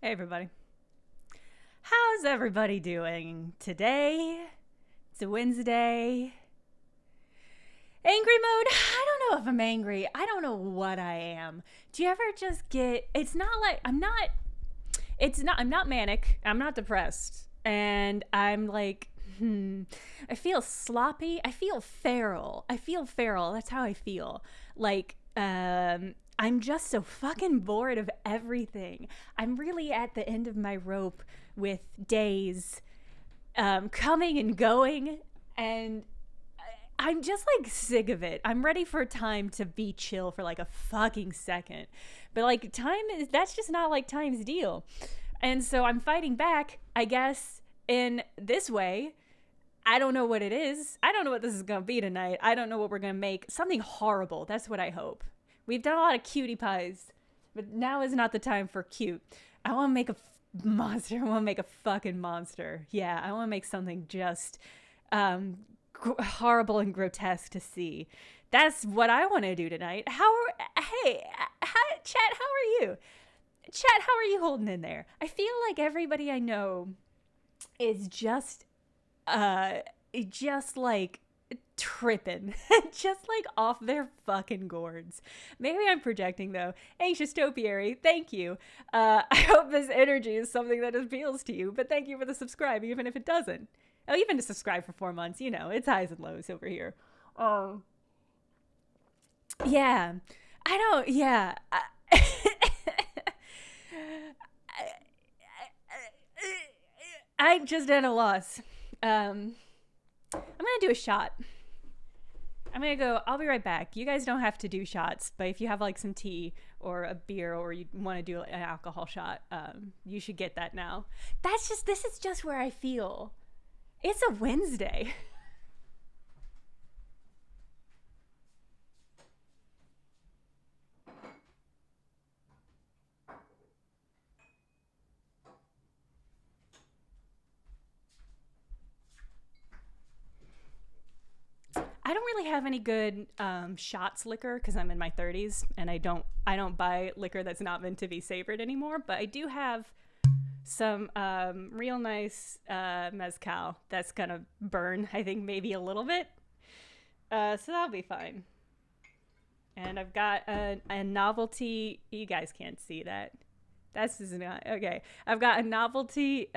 Hey everybody. How's everybody doing today? It's a Wednesday. Angry mode? I don't know if I'm angry. I don't know what I am. Do you ever just get it's not like I'm not manic. I'm not depressed. And I'm like, I feel sloppy. I feel feral. That's how I feel. Like I'm just so fucking bored of everything. I'm really at the end of my rope with days coming and going, and I'm just like sick of it. I'm ready for time to be chill for like a fucking second. But like that's just not like time's deal. And so I'm fighting back, I guess, in this way. I don't know what it is. I don't know what this is going to be tonight. I don't know what we're going to make. Something horrible. That's what I hope. We've done a lot of cutie pies, but now is not the time for cute. I want to make a monster. I want to make a fucking monster. Yeah, I want to make something just horrible and grotesque to see. That's what I want to do tonight. Chat, how are you? Chat, how are you holding in there? I feel like everybody I know is just like tripping, just like off their fucking gourds. Maybe I'm projecting though. Anxious topiary, thank you. I hope this energy is something that appeals to you, but thank you for the subscribe, even if it doesn't. Oh, even to subscribe for 4 months, you know, it's highs and lows over here. Yeah, I don't, yeah. I'm just at a loss. I'm gonna do a shot. I'll be right back. You guys don't have to do shots, but if you have like some tea or a beer or you want to do an alcohol shot, you should get that now. This is just where I feel. It's a Wednesday. I don't really have any good shots liquor because I'm in my 30s and I don't buy liquor that's not meant to be savored anymore. But I do have some real nice mezcal that's gonna burn. I think maybe a little bit, so that'll be fine. And I've got a novelty. You guys can't see that. That's just not okay. I've got a novelty.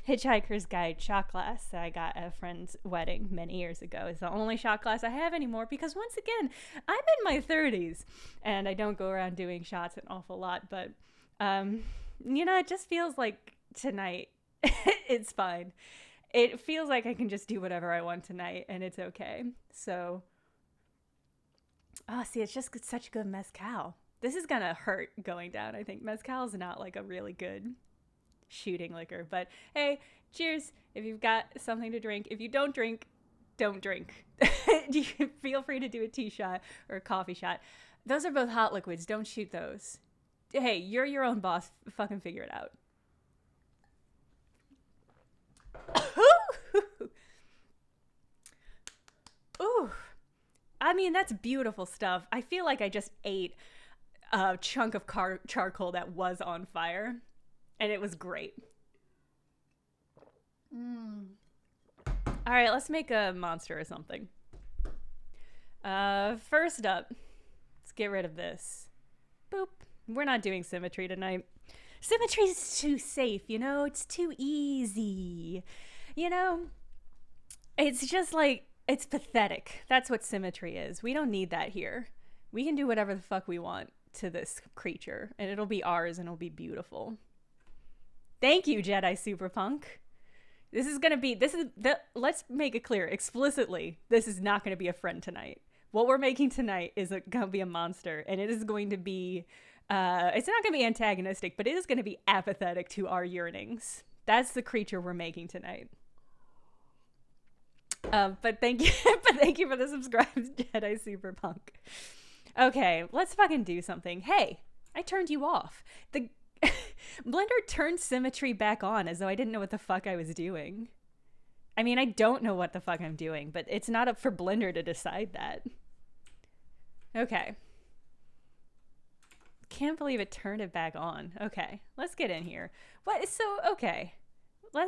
Hitchhiker's Guide shot glass that I got at a friend's wedding many years ago. It's the only shot glass I have anymore because, once again, I'm in my 30s and I don't go around doing shots an awful lot. But, it just feels like tonight it's fine. It feels like I can just do whatever I want tonight and it's okay. So, it's just such good mezcal. This is going to hurt going down. I think mezcal is not like a really good shooting liquor, but hey, cheers if you've got something to drink. If you don't drink, don't drink. Feel free to do a tea shot or a coffee shot. Those are both hot liquids. Don't shoot those. Hey, you're your own boss. Fucking figure it out. Ooh, I mean, that's beautiful stuff. I feel like I just ate a chunk of charcoal that was on fire. And it was great. All right, let's make a monster or something. First up, let's get rid of this. Boop. We're not doing symmetry tonight. Symmetry is too safe, It's too easy. It's just like, it's pathetic. That's what symmetry is. We don't need that here. We can do whatever the fuck we want to this creature, and it'll be ours, and it'll be beautiful. Thank you, Jedi Superpunk. Let's make it clear explicitly, this is not going to be a friend tonight. What we're making tonight is going to be a monster, and it is going to be, it's not going to be antagonistic, but it is going to be apathetic to our yearnings. That's the creature we're making tonight. But thank you for the subscribe, Jedi Superpunk. Okay, let's fucking do something. Hey, I turned you off. The Blender turned symmetry back on as though I didn't know what the fuck I was doing. I mean, I don't know what the fuck I'm doing, but it's not up for Blender to decide that. Okay. can't believe it turned it back on. Okay, let's get in here. What is so okay?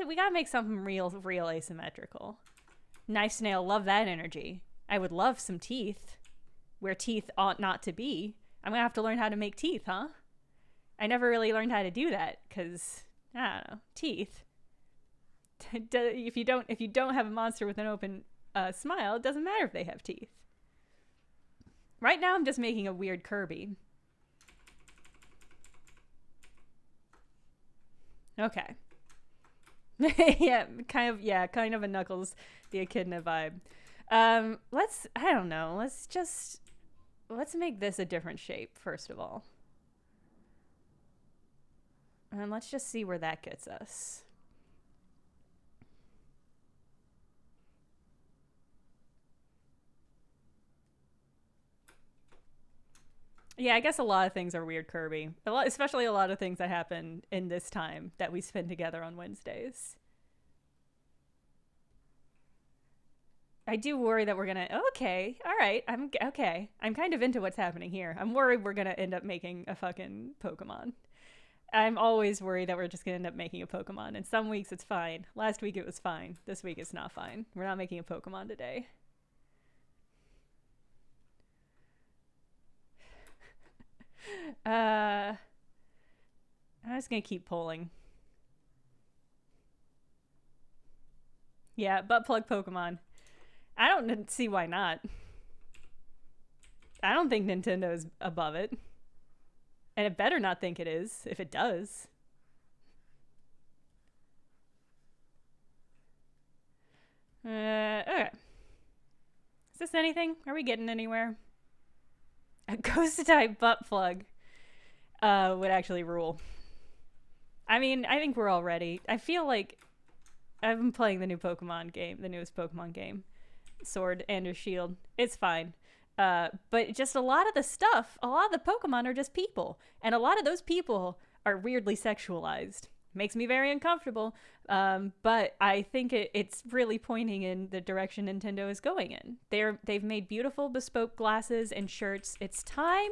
We gotta make something real asymmetrical. Knife snail, love that energy. I would love some teeth, where teeth ought not to be. I'm gonna have to learn how to make teeth, huh? I never really learned how to do that because I don't know, teeth. If you don't have a monster with an open smile, it doesn't matter if they have teeth. Right now, I'm just making a weird Kirby. Okay. Yeah, kind of a Knuckles the Echidna vibe. I don't know. Let's make this a different shape first of all. And let's just see where that gets us. Yeah, I guess a lot of things are weird Kirby. Especially a lot of things that happen in this time that we spend together on Wednesdays. I do worry that we're gonna. Okay, all right. I'm okay. I'm kind of into what's happening here. I'm worried we're gonna end up making a fucking Pokemon. I'm always worried that we're just gonna end up making a Pokemon. And some weeks it's fine. Last week it was fine. This week it's not fine. We're not making a Pokemon today. I'm just gonna keep polling. Yeah, butt plug Pokemon. I don't see why not. I don't think Nintendo's above it. And it better not think it is, if it does. Okay. Is this anything? Are we getting anywhere? A ghost type butt plug would actually rule. I mean, I think we're all ready. I feel like I've been playing the new Pokemon game, the newest Pokemon game, Sword and Shield. It's fine. But just a lot of the stuff, a lot of the Pokemon are just people. And a lot of those people are weirdly sexualized. Makes me very uncomfortable. But I think it's really pointing in the direction Nintendo is going in. They've made beautiful bespoke glasses and shirts. It's time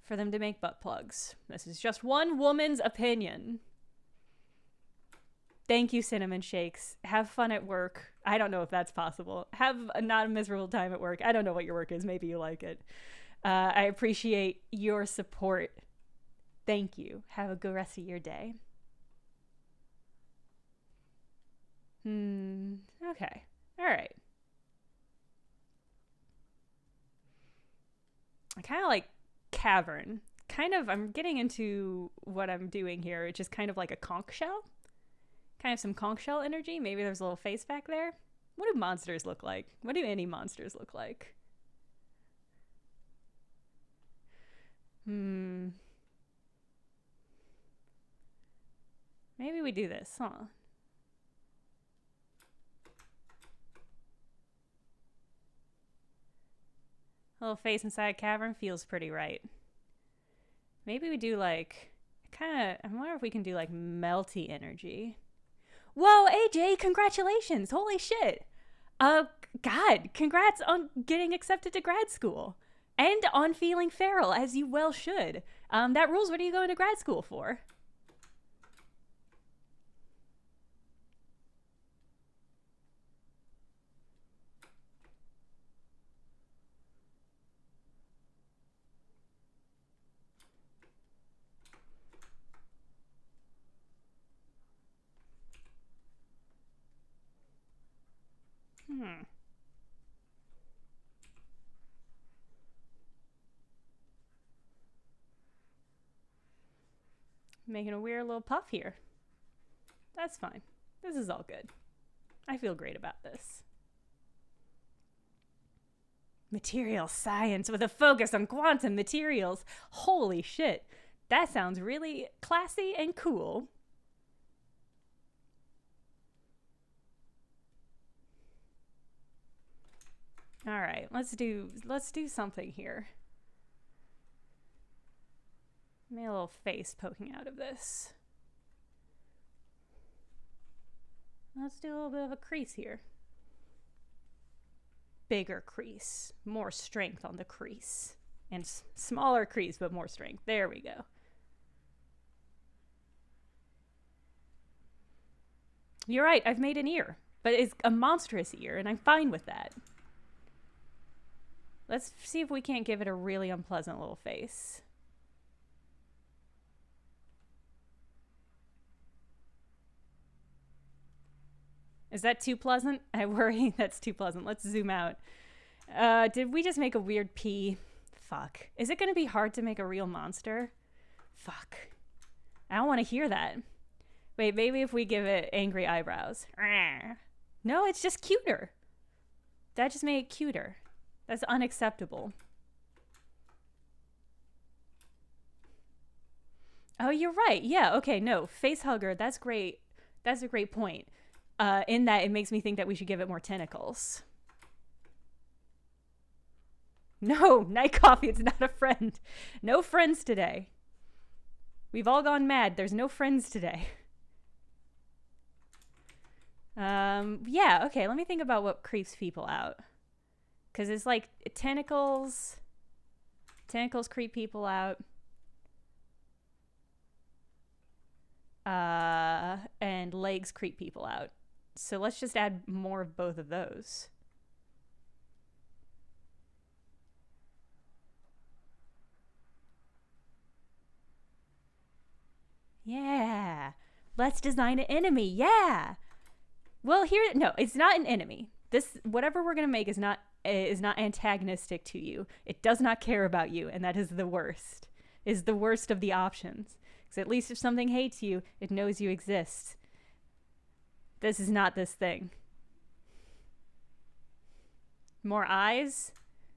for them to make butt plugs. This is just one woman's opinion. Thank you, Cinnamon Shakes. Have fun at work. I don't know if that's possible. Have not a miserable time at work. I don't know what your work is. Maybe you like it. I appreciate your support. Thank you. Have a good rest of your day. Okay. All right. I kind of like cavern. I'm getting into what I'm doing here, which is kind of like a conch shell. Kind of some conch shell energy. Maybe there's a little face back there. What do monsters look like? What do any monsters look like? Maybe we do this, huh? A little face inside a cavern feels pretty right. Maybe we do like, I wonder if we can do like melty energy. Whoa, AJ, congratulations. Holy shit. God, congrats on getting accepted to grad school. And on feeling feral, as you well should. That rules. What are you going to grad school for? Making a weird little puff here. That's fine. This is all good. I feel great about this. Material science with a focus on quantum materials. Holy shit. That sounds really classy and cool. All right, let's do something here. Maybe a little face poking out of this. Let's do a little bit of a crease here. Bigger crease. More strength on the crease. And smaller crease, but more strength. There we go. You're right, I've made an ear. But it's a monstrous ear, and I'm fine with that. Let's see if we can't give it a really unpleasant little face. Is that too pleasant? I worry that's too pleasant. Let's zoom out. Did we just make a weird pee? Fuck. Is it going to be hard to make a real monster? Fuck. I don't want to hear that. Wait, maybe if we give it angry eyebrows. No, it's just cuter. That just made it cuter. That's unacceptable. Oh, you're right. Yeah, okay, no. Face hugger, that's great. That's a great point. In that it makes me think that we should give it more tentacles. No, night coffee, it's not a friend. No friends today. We've all gone mad. There's no friends today. Yeah, okay, let me think about what creeps people out. Because it's like tentacles. Tentacles creep people out. And legs creep people out. So let's just add more of both of those. Yeah. Let's design an enemy. Yeah. Well, here, no, it's not an enemy. This, whatever we're going to make is not antagonistic to you. It does not care about you, and that is the worst. Is the worst of the options. Because at least if something hates you, it knows you exist. This is not this thing. More eyes?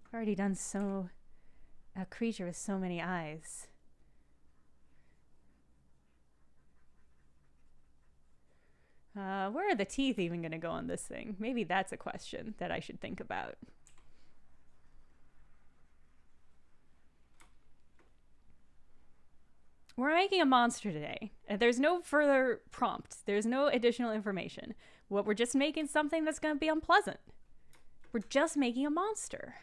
I've already done a creature with so many eyes. Where are the teeth even going to go on this thing? Maybe that's a question that I should think about. We're making a monster today. There's no further prompt. There's no additional information. We're just making something that's going to be unpleasant. We're just making a monster.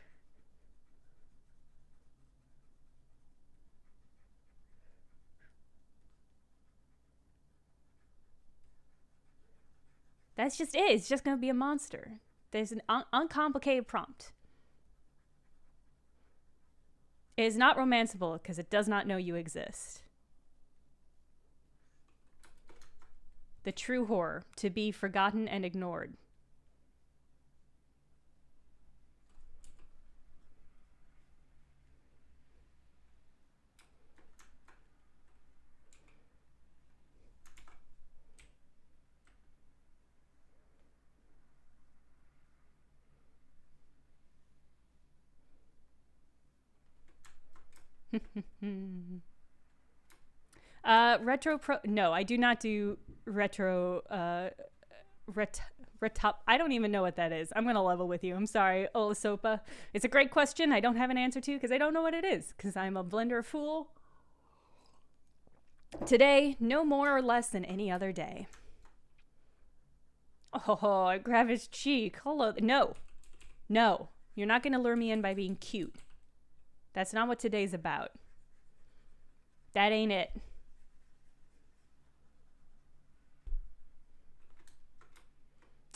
That's just it. It's just going to be a monster. There's an uncomplicated prompt. It is not romanceable because it does not know you exist. The true horror, to be forgotten and ignored. No, I do not do retro I don't even know what that is. I'm gonna level with you. I'm sorry, Olasopa. It's a great question. I don't have an answer to because I don't know what it is because I'm a blender fool. Today, no more or less than any other day. Oh, I grab his cheek. Hello. No. No. You're not gonna lure me in by being cute. That's not what today's about. That ain't it.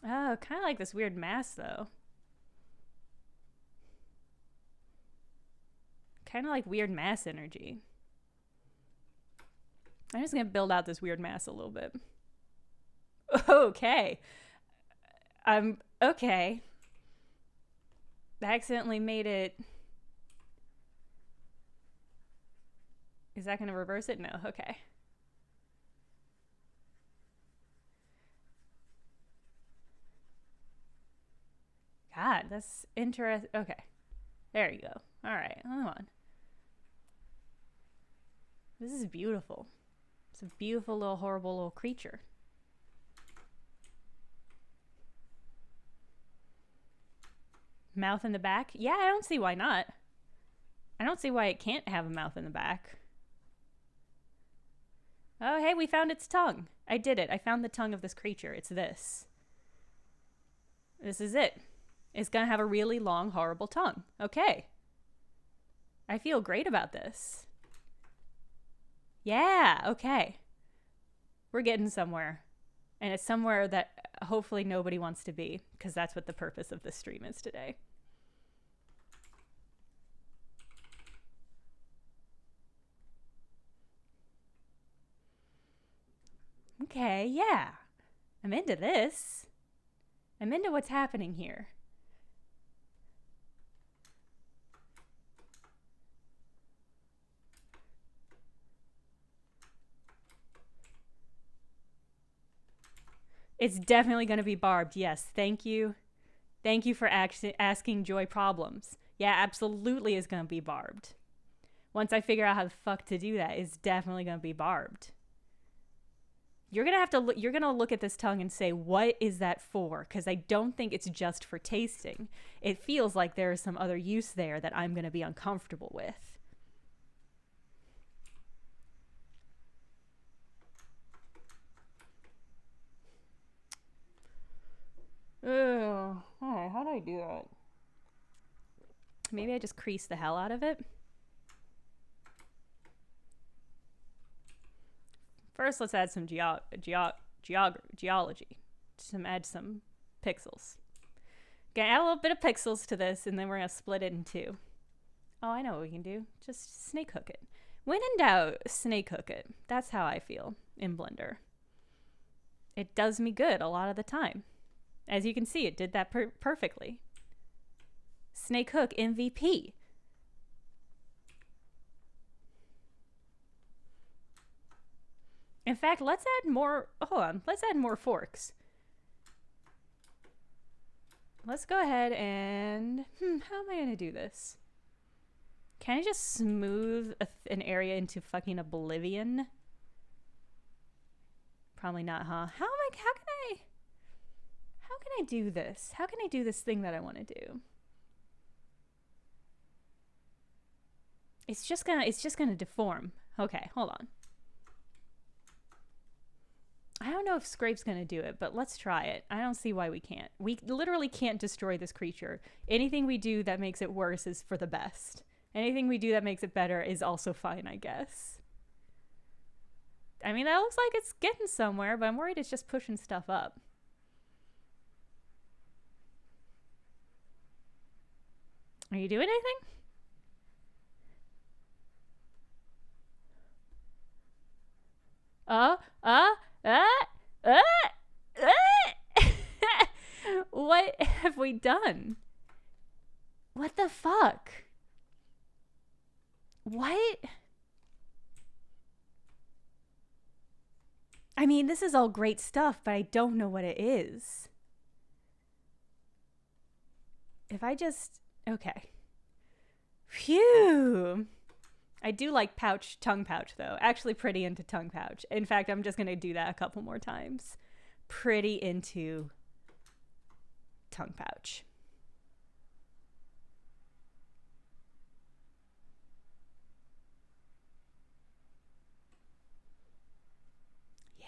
Oh, kind of like this weird mask, though. Kind of like weird mass energy. I'm just going to build out this weird mass a little bit. Okay. Okay. I accidentally made it... Is that going to reverse it? No. Okay. God, that's interesting. Okay. There you go. All right. Hold on. This is beautiful. It's a beautiful little horrible little creature. Mouth in the back? Yeah, I don't see why not. I don't see why it can't have a mouth in the back. Oh, hey, we found its tongue. I did it. I found the tongue of this creature. It's this. This is it. It's going to have a really long, horrible tongue. Okay. I feel great about this. Yeah, okay. We're getting somewhere. And it's somewhere that hopefully nobody wants to be, because that's what the purpose of this stream is today. Okay, yeah. I'm into this. I'm into what's happening here. It's definitely going to be barbed. Yes, thank you. Thank you for asking Joy Problems. Yeah, absolutely is going to be barbed. Once I figure out how the fuck to do that, it's definitely going to be barbed. You're going to have to you're going to look at this tongue and say, what is that for? Because I don't think it's just for tasting. It feels like there is some other use there that I'm going to be uncomfortable with. Oh, alright, how do I do that? Maybe I just crease the hell out of it. First, let's add some geology. Add some pixels. Gonna add a little bit of pixels to this, and then we're gonna split it in two. Oh, I know what we can do. Just snake hook it. When in doubt, snake hook it. That's how I feel in Blender. It does me good a lot of the time. As you can see, it did that perfectly. Snake hook MVP. In fact, let's add more. Hold on. Let's add more forks. Let's go ahead and... how am I going to do this? Can I just smooth an area into fucking oblivion? Probably not, huh? How can I do this? How can I do this thing that I want to do? It's just gonna deform. Okay, hold on. I don't know if Scrape's gonna do it, but let's try it. I don't see why we can't. We literally can't destroy this creature. Anything we do that makes it worse is for the best. Anything we do that makes it better is also fine, I guess. I mean, that looks like it's getting somewhere, but I'm worried it's just pushing stuff up. Are you doing anything? What have we done? What the fuck? What? I mean, this is all great stuff, but I don't know what it is. If I just... Okay. Phew. I do like tongue pouch, though. Actually pretty into tongue pouch. In fact, I'm just going to do that a couple more times. Pretty into tongue pouch.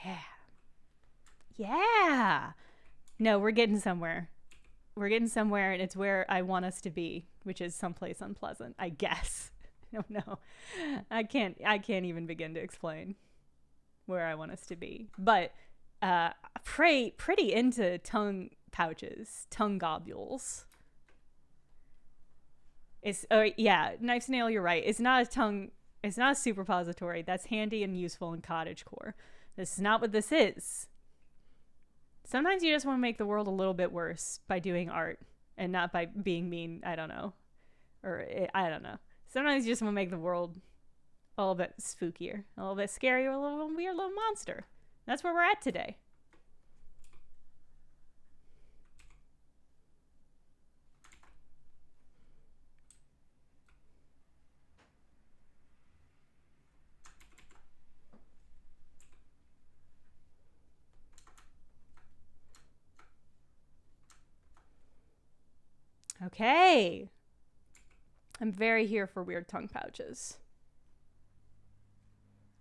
Yeah. Yeah. No, we're getting somewhere. We're getting somewhere, and it's where I want us to be, which is someplace unpleasant, I guess. I don't know. I can't even begin to explain where I want us to be. But pretty into tongue pouches, tongue globules. It's yeah, Knife's Nail, you're right. It's not a superpository. That's handy and useful in cottagecore. This is not what this is. Sometimes you just want to make the world a little bit worse by doing art and not by being mean. I don't know. I don't know. Sometimes you just want to make the world a little bit spookier, a little bit scarier, a little weird little monster. That's where we're at today. Okay. I'm very here for weird tongue pouches.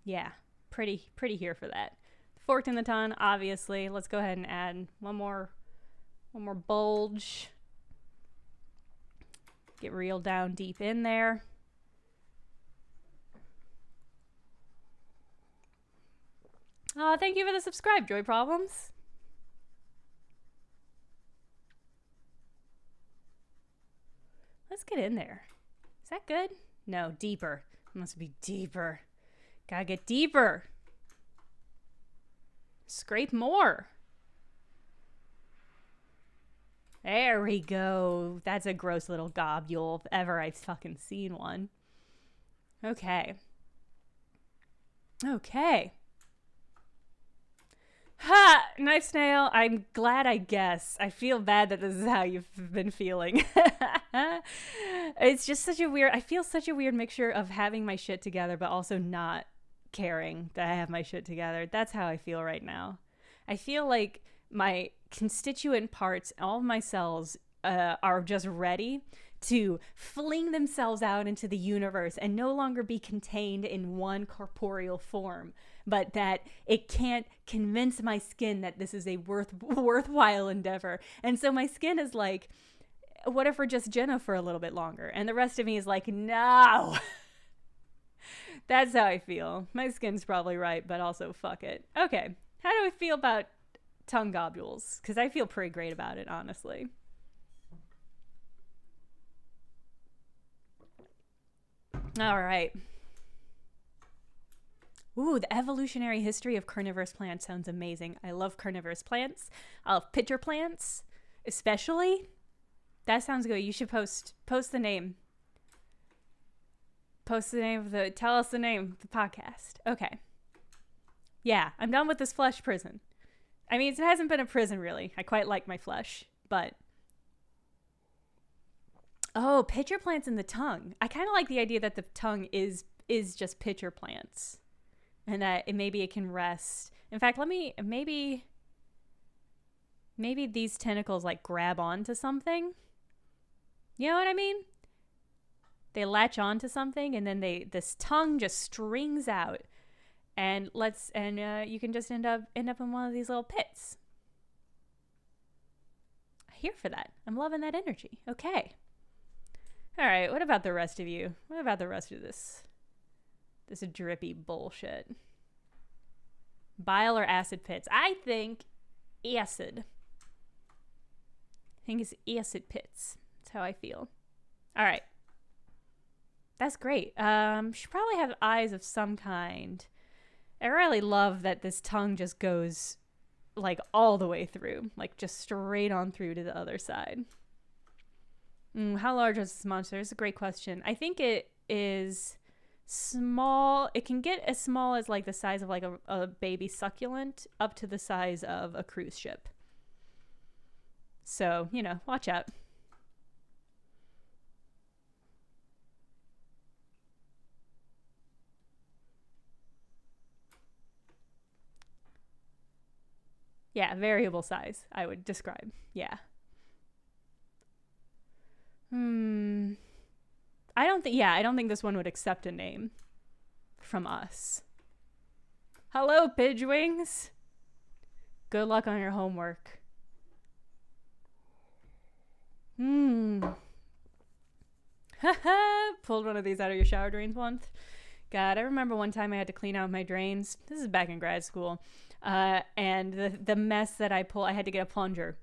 Yeah, pretty here for that. Forked in the tongue, obviously. Let's go ahead and add one more bulge. Get real down deep in there. Oh, thank you for the subscribe, Joy Problems. Let's get in there. Is that good? No, deeper. It must be deeper. Gotta get deeper. Scrape more. There we go. That's a gross little globule if ever I've fucking seen one. Okay. Okay. Ha! Knife snail. I'm glad, I guess. I feel bad that this is how you've been feeling. It's just such a weird... I feel such a weird mixture of having my shit together, but also not caring that I have my shit together. That's how I feel right now. I feel like my constituent parts, all of my cells, are just ready to fling themselves out into the universe and no longer be contained in one corporeal form, but that it can't convince my skin that this is a worthwhile endeavor. And so my skin is like, what if we're just Jenna for a little bit longer? And the rest of me is like, no. That's how I feel. My skin's probably right, but also fuck it. Okay, how do I feel about tongue globules? Because I feel pretty great about it, honestly. All right. Ooh, the evolutionary history of carnivorous plants sounds amazing. I love carnivorous plants. I love pitcher plants, especially. That sounds good. You should post the name. Post the name of the... Tell us the name of the podcast. Okay. Yeah, I'm done with this flesh prison. I mean, it hasn't been a prison, really. I quite like my flesh, but... Oh, pitcher plants in the tongue. I kind of like the idea that the tongue is just pitcher plants. And that maybe it can rest. In fact, maybe these tentacles like grab onto something. You know what I mean? They latch onto something and then this tongue just strings out and you can just end up in one of these little pits. I'm here for that. I'm loving that energy. Okay. All right, what about the rest of you? What about the rest of this drippy bullshit? Bile or acid pits? I think acid. I think it's acid pits. That's how I feel. All right. That's great. Should probably have eyes of some kind. I really love that this tongue just goes like all the way through, like just straight on through to the other side. How large is this monster? It's a great question. I think it is small. It can get as small as like the size of like a baby succulent up to the size of a cruise ship. So, watch out. Yeah, variable size, I would describe. Yeah. I don't think this one would accept a name from us. Hello, Pidgewings. Good luck on your homework. Pulled one of these out of your shower drains once. God, I remember one time I had to clean out my drains. This is back in grad school. And the mess that I pulled, I had to get a plunger.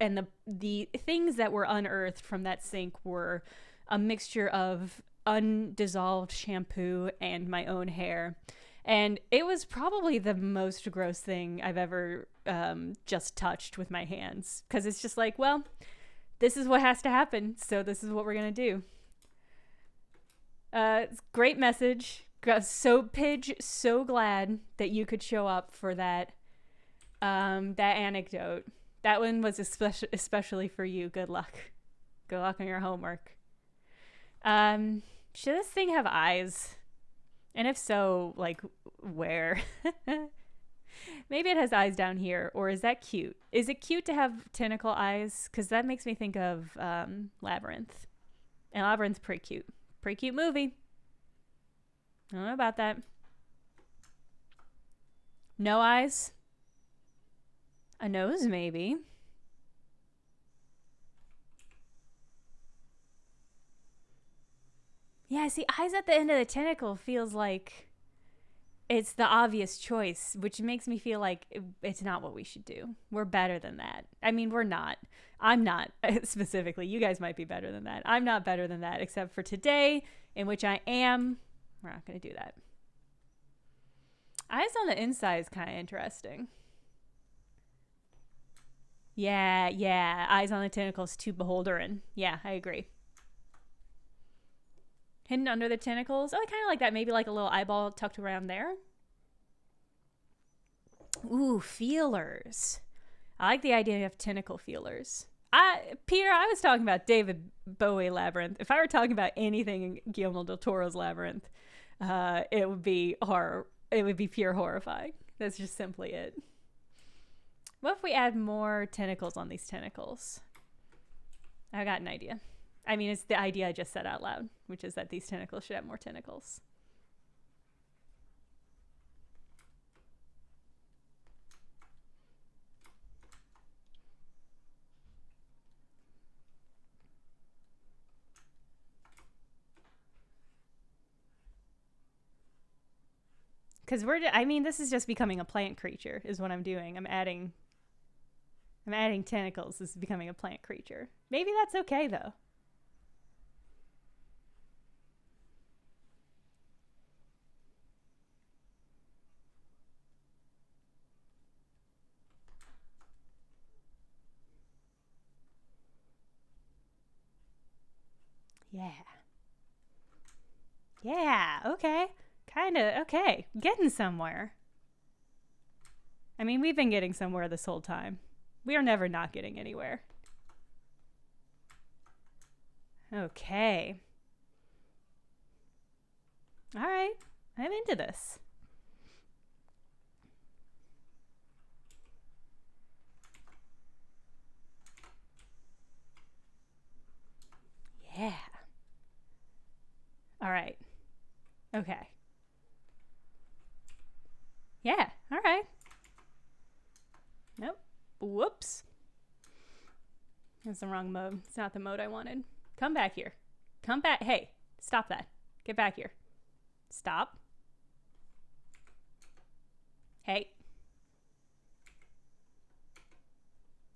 And the things that were unearthed from that sink were a mixture of undissolved shampoo and my own hair. And it was probably the most gross thing I've ever just touched with my hands. Because it's just like, well, this is what has to happen. So this is what we're going to do. Great message. Pidge, so glad that you could show up for that anecdote. That one was especially for you. Good luck. Good luck on your homework. Should this thing have eyes? And if so, like, where? Maybe it has eyes down here, or is that cute? Is it cute to have tentacle eyes? Because that makes me think of Labyrinth. And Labyrinth's pretty cute. Pretty cute movie. I don't know about that. No eyes? A nose, maybe. Yeah, see, eyes at the end of the tentacle feels like it's the obvious choice, which makes me feel like it's not what we should do. We're better than that. I mean, we're not. I'm not specifically. You guys might be better than that. I'm not better than that, except for today, in which I am. We're not going to do that. Eyes on the inside is kind of interesting. Yeah. Eyes on the tentacles to beholderin. Yeah, I agree. Hidden under the tentacles. Oh, I kind of like that. Maybe like a little eyeball tucked around there. Ooh, feelers. I like the idea of tentacle feelers. Peter, I was talking about David Bowie Labyrinth. If I were talking about anything in Guillermo del Toro's Labyrinth, it would be horror. It would be pure horrifying. That's just simply it. What if we add more tentacles on these tentacles? I got an idea. I mean, it's the idea I just said out loud, which is that these tentacles should have more tentacles. Because this is just becoming a plant creature is what I'm doing. I'm adding tentacles. This is becoming a plant creature. Maybe that's okay, though. Yeah, okay. Kind of, okay. Getting somewhere. I mean, we've been getting somewhere this whole time. We are never not getting anywhere. Okay. All right. I'm into this. Yeah. All right. Okay. Yeah. All right. Nope. Whoops. That's the wrong mode. It's not the mode I wanted. Come back here. Come back. Hey, stop that. Get back here. Stop. Hey.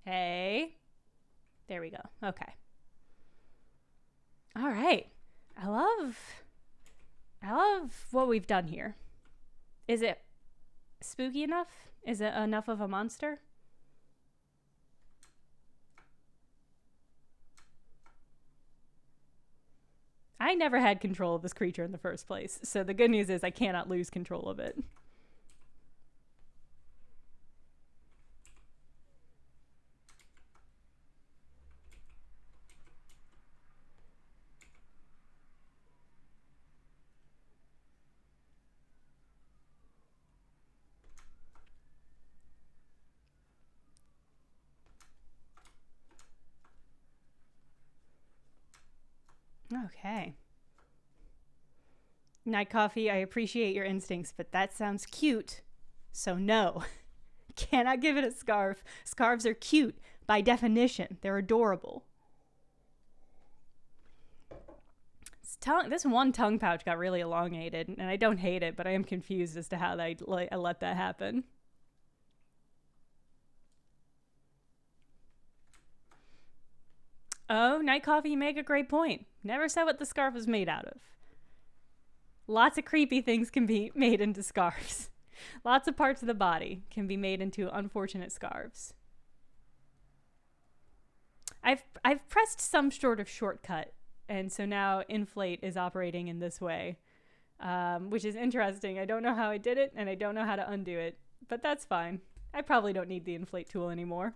Hey. There we go. Okay. All right. I love what we've done here. Is it spooky enough? Is it enough of a monster? I never had control of this creature in the first place, so the good news is I cannot lose control of it. Okay. Night Coffee, I appreciate your instincts, but that sounds cute. So no. Cannot give it a scarf. Scarves are cute by definition. They're adorable. This one tongue pouch got really elongated, and I don't hate it, but I am confused as to how I let that happen. Oh, Night Coffee, you make a great point. Never said what the scarf was made out of. Lots of creepy things can be made into scarves. Lots of parts of the body can be made into unfortunate scarves. I've pressed some sort of shortcut, and so now Inflate is operating in this way, which is interesting. I don't know how I did it, and I don't know how to undo it, but that's fine. I probably don't need the Inflate tool anymore.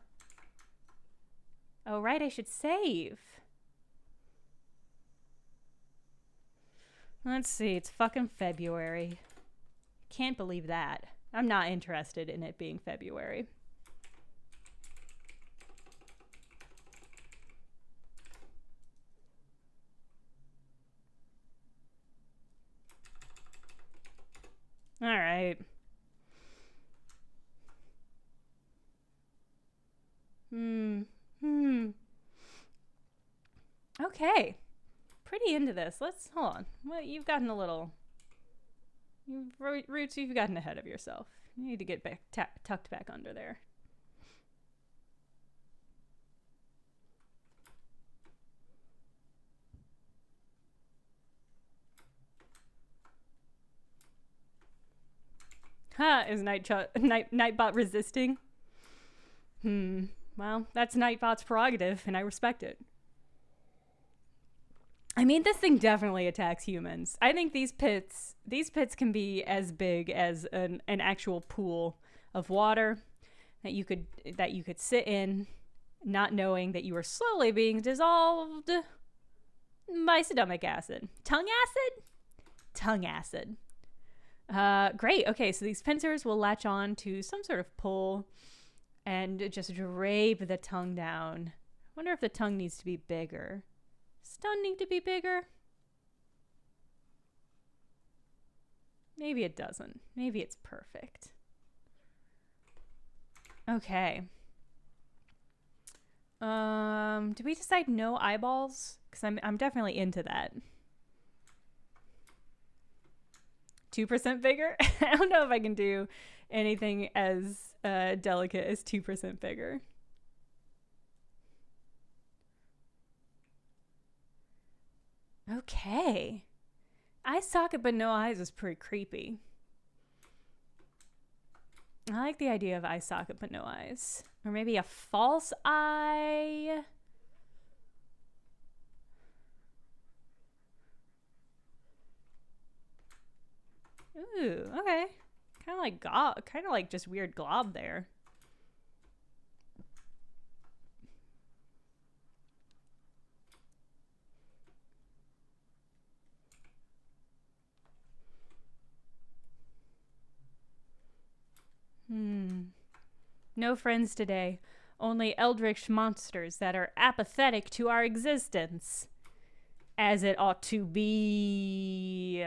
Oh, right, I should save. Let's see, it's fucking February. Can't believe that. I'm not interested in it being February. All right. Okay. Pretty into this. Let's hold on. Well, you've gotten a little Roots, you've gotten ahead of yourself. You need to get back tucked back under there. Huh, is Nightbot resisting? Well, that's Nightbot's prerogative, and I respect it. I mean, this thing definitely attacks humans. I think these pits can be as big as an actual pool of water that you could sit in, not knowing that you were slowly being dissolved by stomach acid. Tongue acid? Tongue acid. Great. Okay, so these pincers will latch on to some sort of pull and just drape the tongue down. I wonder if the tongue needs to be bigger. Does the tongue need to be bigger? Maybe it doesn't. Maybe it's perfect. Okay. Did we decide no eyeballs? Because I'm definitely into that. 2% bigger? I don't know if I can do anything as delicate as 2% bigger. Okay. Eye socket but no eyes is pretty creepy. I like the idea of eye socket but no eyes. Or maybe a false eye. Ooh, okay. Kind of like just weird glob there. No friends today. Only eldritch monsters that are apathetic to our existence. As it ought to be.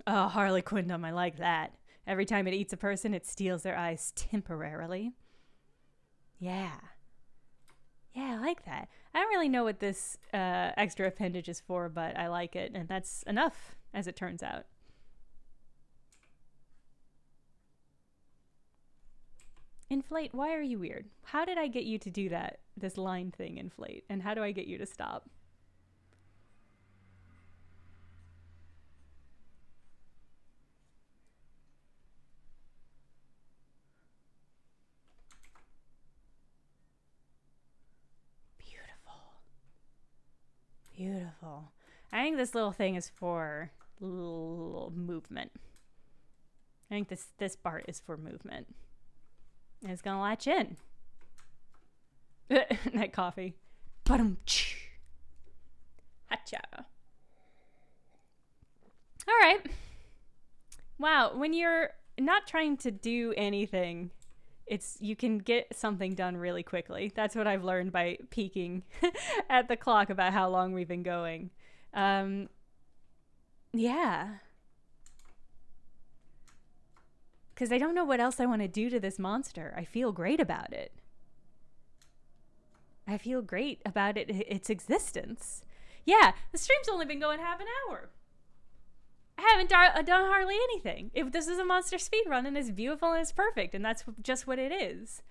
Oh, Harlequindom, I like that. Every time it eats a person, it steals their eyes temporarily. Yeah. Yeah, I like that. I don't really know what this extra appendage is for, but I like it, and that's enough, as it turns out. Inflate, why are you weird? How did I get you to do that, this line thing, inflate? And how do I get you to stop? Beautiful. I think this little thing is for little movement. I think this part is for movement. And it's gonna latch in. Night coffee. Ba-dum-tsh. Hacha. All right. Wow, when you're not trying to do anything, you can get something done really quickly. That's what I've learned by peeking at the clock about how long we've been going. Yeah. Because I don't know what else I want to do to this monster. I feel great about it. I feel great about its existence. Yeah, the stream's only been going half an hour. I haven't done hardly anything. This is a monster speedrun, and it's beautiful and it's perfect, and that's just what it is.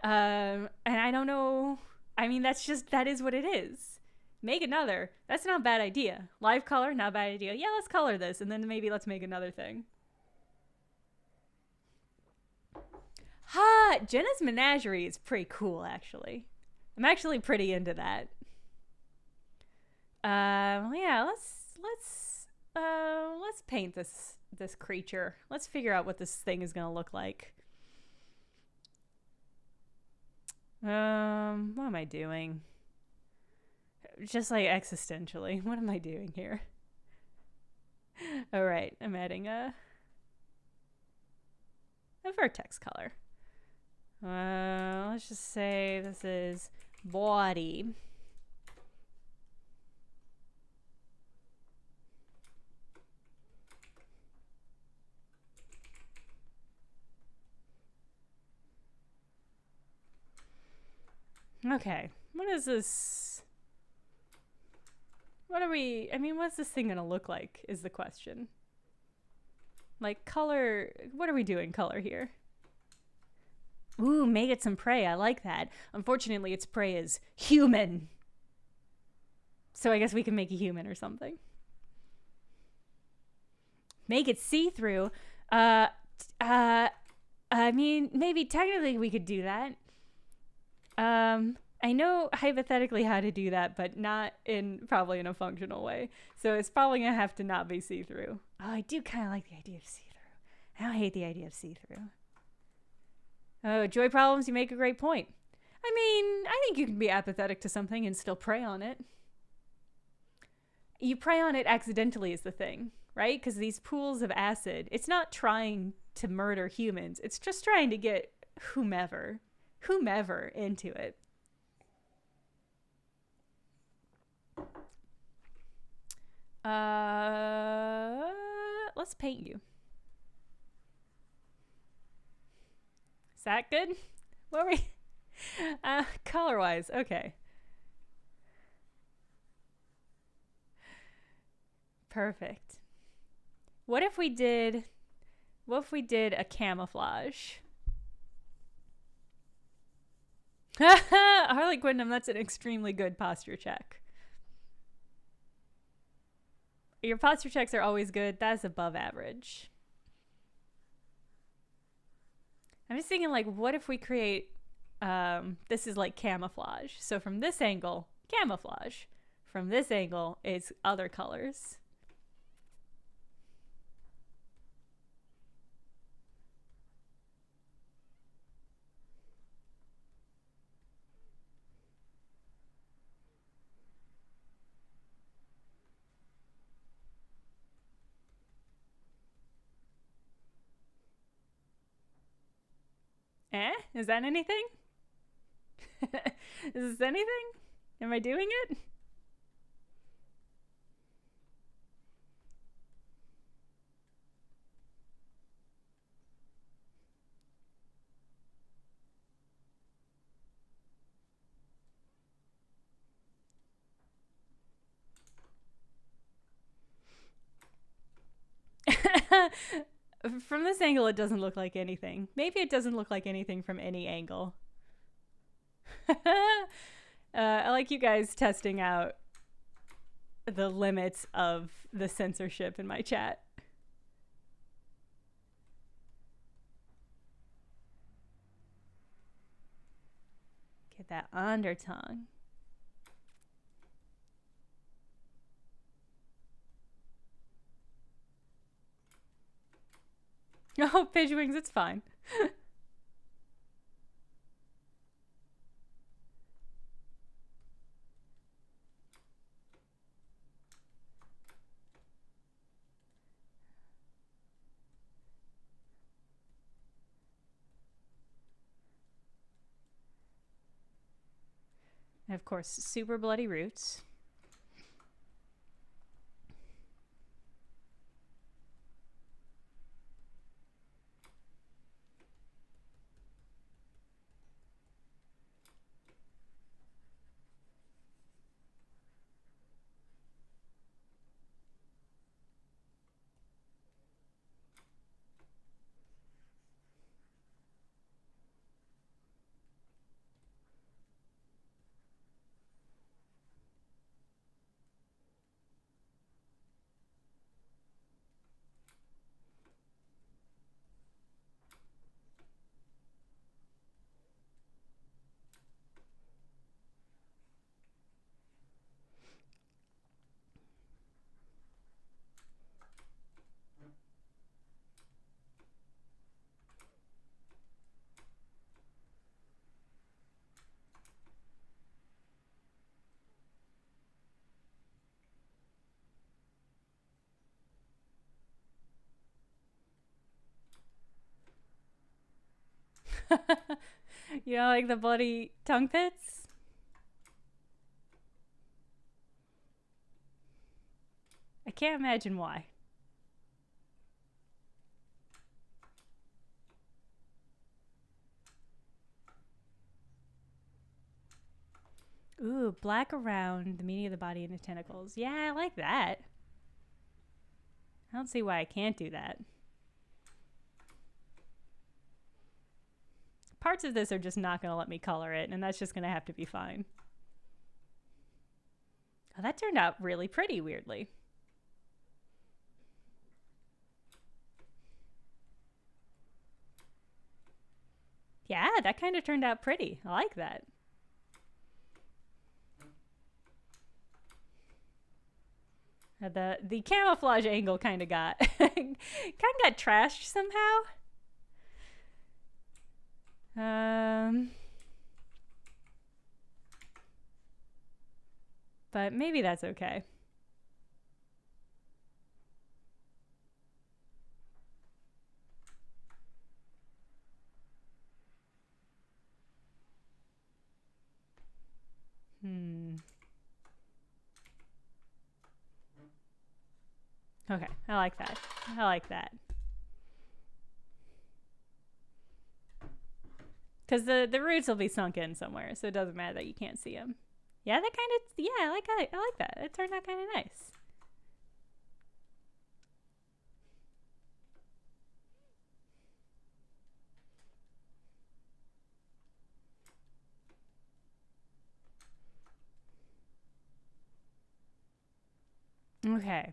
And I don't know. I mean, that is what it is. Make another. That's not a bad idea. Live color, not a bad idea. Yeah, let's color this, and then maybe let's make another thing. Ha! Jenna's Menagerie is pretty cool, actually. I'm actually pretty into that. Yeah, let's paint this creature. Let's figure out what this thing is gonna look like. What am I doing? Just like existentially, what am I doing here? All right, I'm adding a vertex color. Let's just say this is body. Okay, what is this What are we, I mean, what's this thing gonna look like is the question. Like color, what are we doing color here? Ooh, make it some prey. I like that. Unfortunately, its prey is human. So I guess we can make a human or something. Make it see-through. I mean, maybe technically we could do that. I know hypothetically how to do that, but not probably in a functional way. So it's probably gonna have to not be see-through. Oh, I do kind of like the idea of see-through. I don't hate the idea of see-through. Oh, joy problems, you make a great point. I mean, I think you can be apathetic to something and still prey on it. You prey on it accidentally is the thing, right? Because these pools of acid, it's not trying to murder humans. It's just trying to get whomever into it. Let's paint you. Is that good? What were we? Color-wise, okay. Perfect. What if we did a camouflage? Harley Quinn, that's an extremely good posture check. Your posture checks are always good. That's above average. I'm just thinking, like, what if we create, this is like camouflage. So from this angle, camouflage. From this angle, it's other colors. Is that anything? Is this anything? Am I doing it? From this angle, it doesn't look like anything. Maybe it doesn't look like anything from any angle. I like you guys testing out the limits of the censorship in my chat. Get that undertongue. Oh, pigeon wings, it's fine. And of course, super bloody roots. You know, like the bloody tongue pits? I can't imagine why. Ooh, black around the meaning of the body and the tentacles. Yeah, I like that. I don't see why I can't do that. Parts of this are just not going to let me color it, and that's just going to have to be fine. Oh, that turned out really pretty, weirdly. Yeah, that kind of turned out pretty. I like that. The camouflage angle kind of got trashed somehow. But maybe that's okay. Okay, I like that. I like that. Because the roots will be sunk in somewhere, so it doesn't matter that you can't see them. Yeah, that kind of, yeah, I like that. It turned out kind of nice. Okay.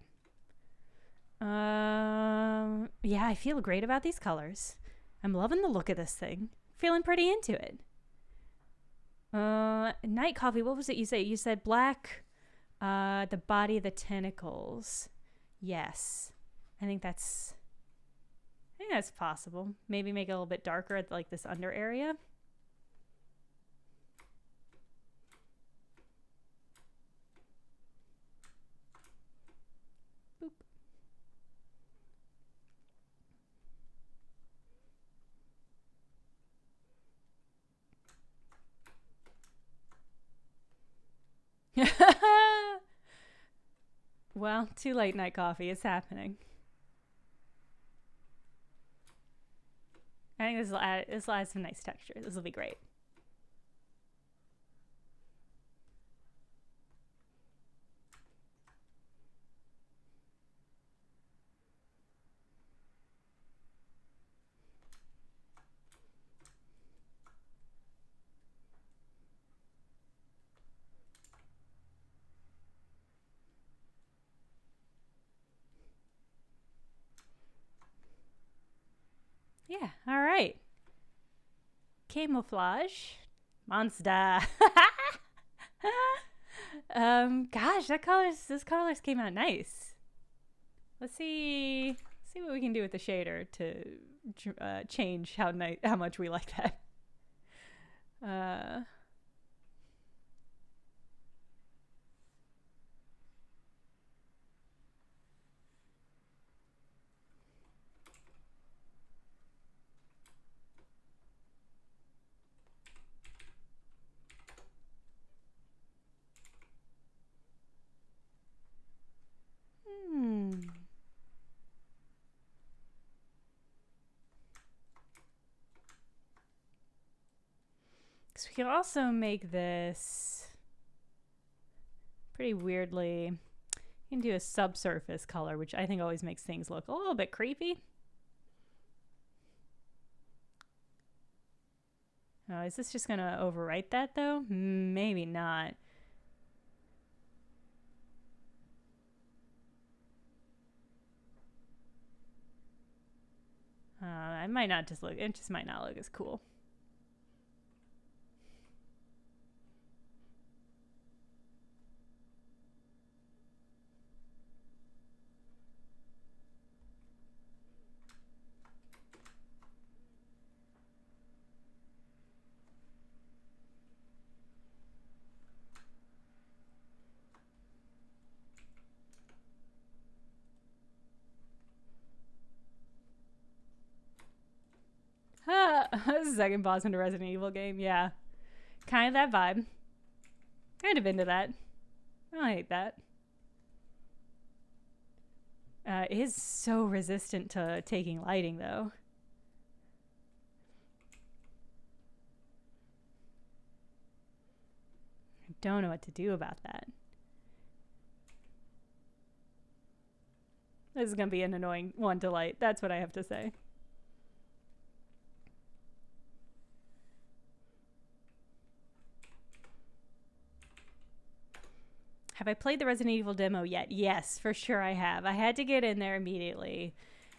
Yeah, I feel great about these colors. I'm loving the look of this thing. Feeling pretty into it. Night coffee, what was it you said? You said black, the body, the tentacles. Yes. I think that's possible. Maybe make it a little bit darker at like this under area. Well, too late, night coffee. It's happening. I think this will add some nice texture. This will be great. Yeah, all right. Camouflage. Monster. Gosh, this colors came out nice. Let's see what we can do with the shader to change how much we like that. So we can also make this pretty weirdly. You can do a subsurface color, which I think always makes things look a little bit creepy. Oh, is this just going to overwrite that though? Maybe not. It might not just look. It just might not look as cool. Second boss in a Resident Evil game, yeah. Kind of that vibe. Kind of into that. I don't hate that. It is so resistant to taking lighting, though. don't know what to do about that. This is going to be an annoying one to light. That's what I have to say. Have I played the Resident Evil demo yet? Yes, for sure I have. I had to get in there immediately.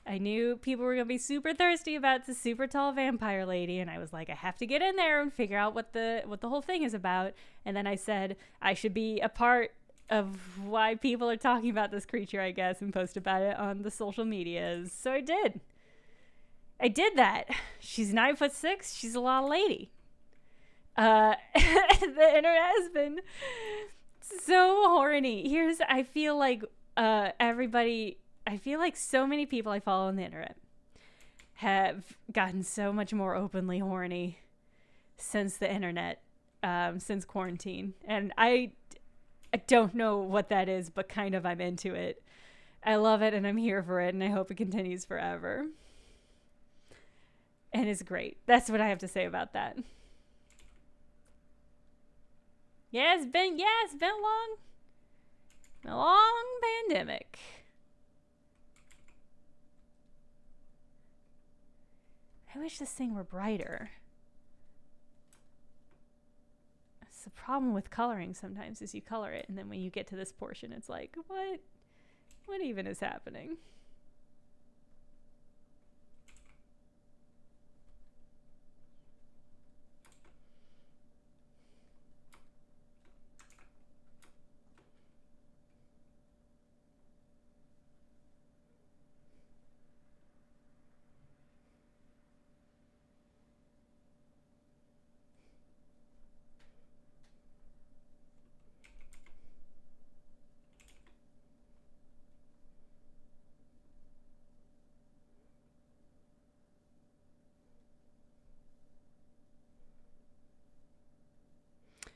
I knew people were going to be super thirsty about the super tall vampire lady, and I was like, I have to get in there and figure out what the whole thing is about. And then I said I should be a part of why people are talking about this creature, I guess, and post about it on the social medias. So I did. I did that. She's 9'6". She's a lot of lady. The internet has been so horny. I feel like so many people I follow on the internet have gotten so much more openly horny since the internet, since quarantine. And I don't know what that is, but kind of I'm into it. I love it and I'm here for it, and I hope it continues forever. And it's great. That's what I have to say about that. Yeah, it's been a long pandemic. I wish this thing were brighter. It's the problem with coloring sometimes is you color it, and then when you get to this portion, it's like, what even is happening?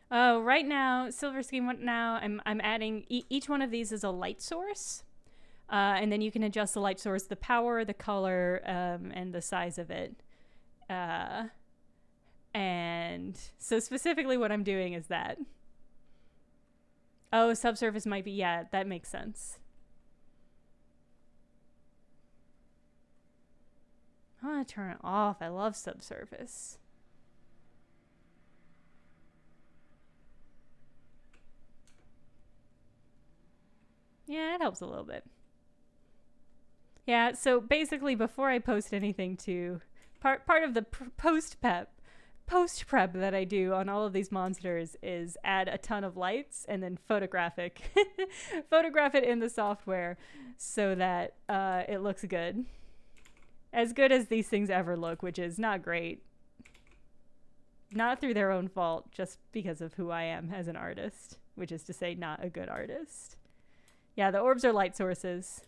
Oh, right now, Silver Scheme. Now I'm adding each one of these is a light source, and then you can adjust the light source, the power, the color, and the size of it. And so specifically, what I'm doing is that. Oh, subsurface might be, yeah, that makes sense. I want to turn it off. I love subsurface. Yeah, it helps a little bit. Yeah, so basically before I post anything to part of the post prep that I do on all of these monsters is add a ton of lights and then photograph it in the software so that it looks good. As good as these things ever look, which is not great. Not through their own fault, just because of who I am as an artist, which is to say not a good artist. Yeah, the orbs are light sources.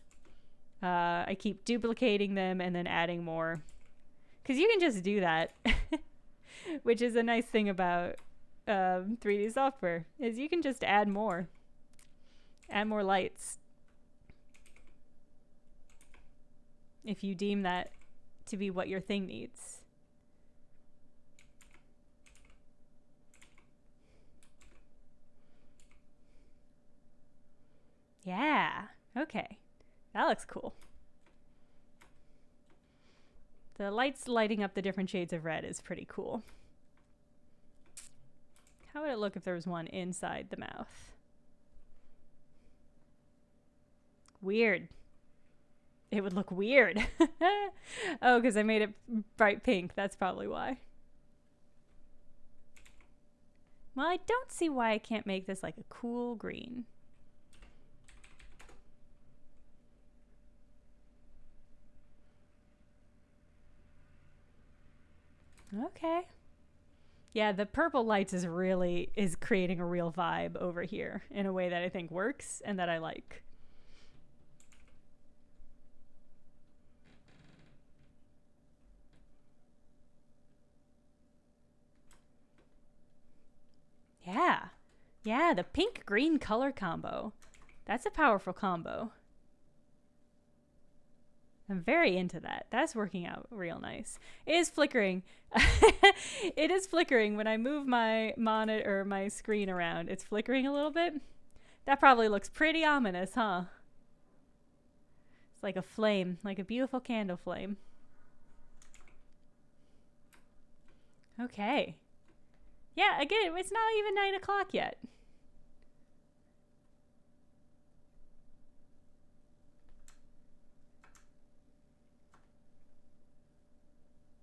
I keep duplicating them and then adding more. Because you can just do that. Which is a nice thing about 3D software, is you can just add more. Add more lights. If you deem that to be what your thing needs. Yeah, okay. That looks cool. The lights lighting up the different shades of red is pretty cool. How would it look if there was one inside the mouth? Weird. It would look weird. Oh, because I made it bright pink. That's probably why. Well, I don't see why I can't make this like a cool green. Okay. Yeah, the purple lights is creating a real vibe over here in a way that I think works and that I like. Yeah. Yeah, the pink-green color combo. That's a powerful combo. I'm very into that. That's working out real nice. It is flickering. It is flickering when I move my monitor or my screen around. It's flickering a little bit. That probably looks pretty ominous, huh? It's like a flame, like a beautiful candle flame. Okay. Yeah, again, it's not even 9 o'clock yet.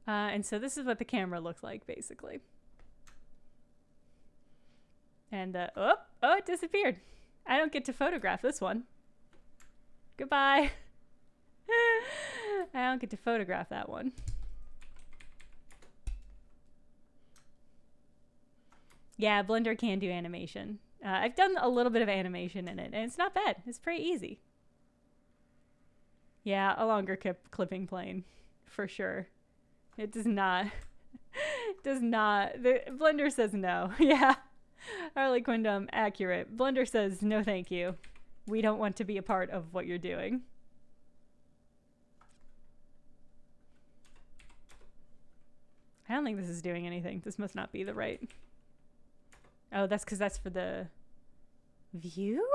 And so this is what the camera looks like, basically. And, oh, it disappeared. I don't get to photograph this one. Goodbye. I don't get to photograph that one. Yeah, Blender can do animation. I've done a little bit of animation in it, and it's not bad. It's pretty easy. Yeah, a longer clipping plane, for sure. It does not. Does not. Blender says no. Yeah. Harley Quindom, accurate. Blender says no thank you. We don't want to be a part of what you're doing. I don't think this is doing anything. This must not be the right. Oh, that's because that's for the view?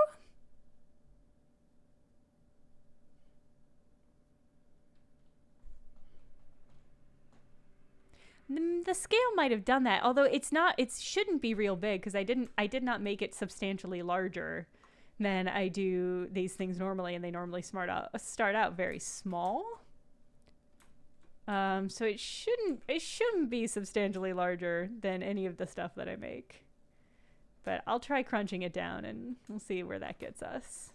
The scale might have done that, although it's not. It shouldn't be real big because I did not make it substantially larger than I do these things normally, and they normally start out very small. So it shouldn't be substantially larger than any of the stuff that I make. But I'll try crunching it down and we'll see where that gets us.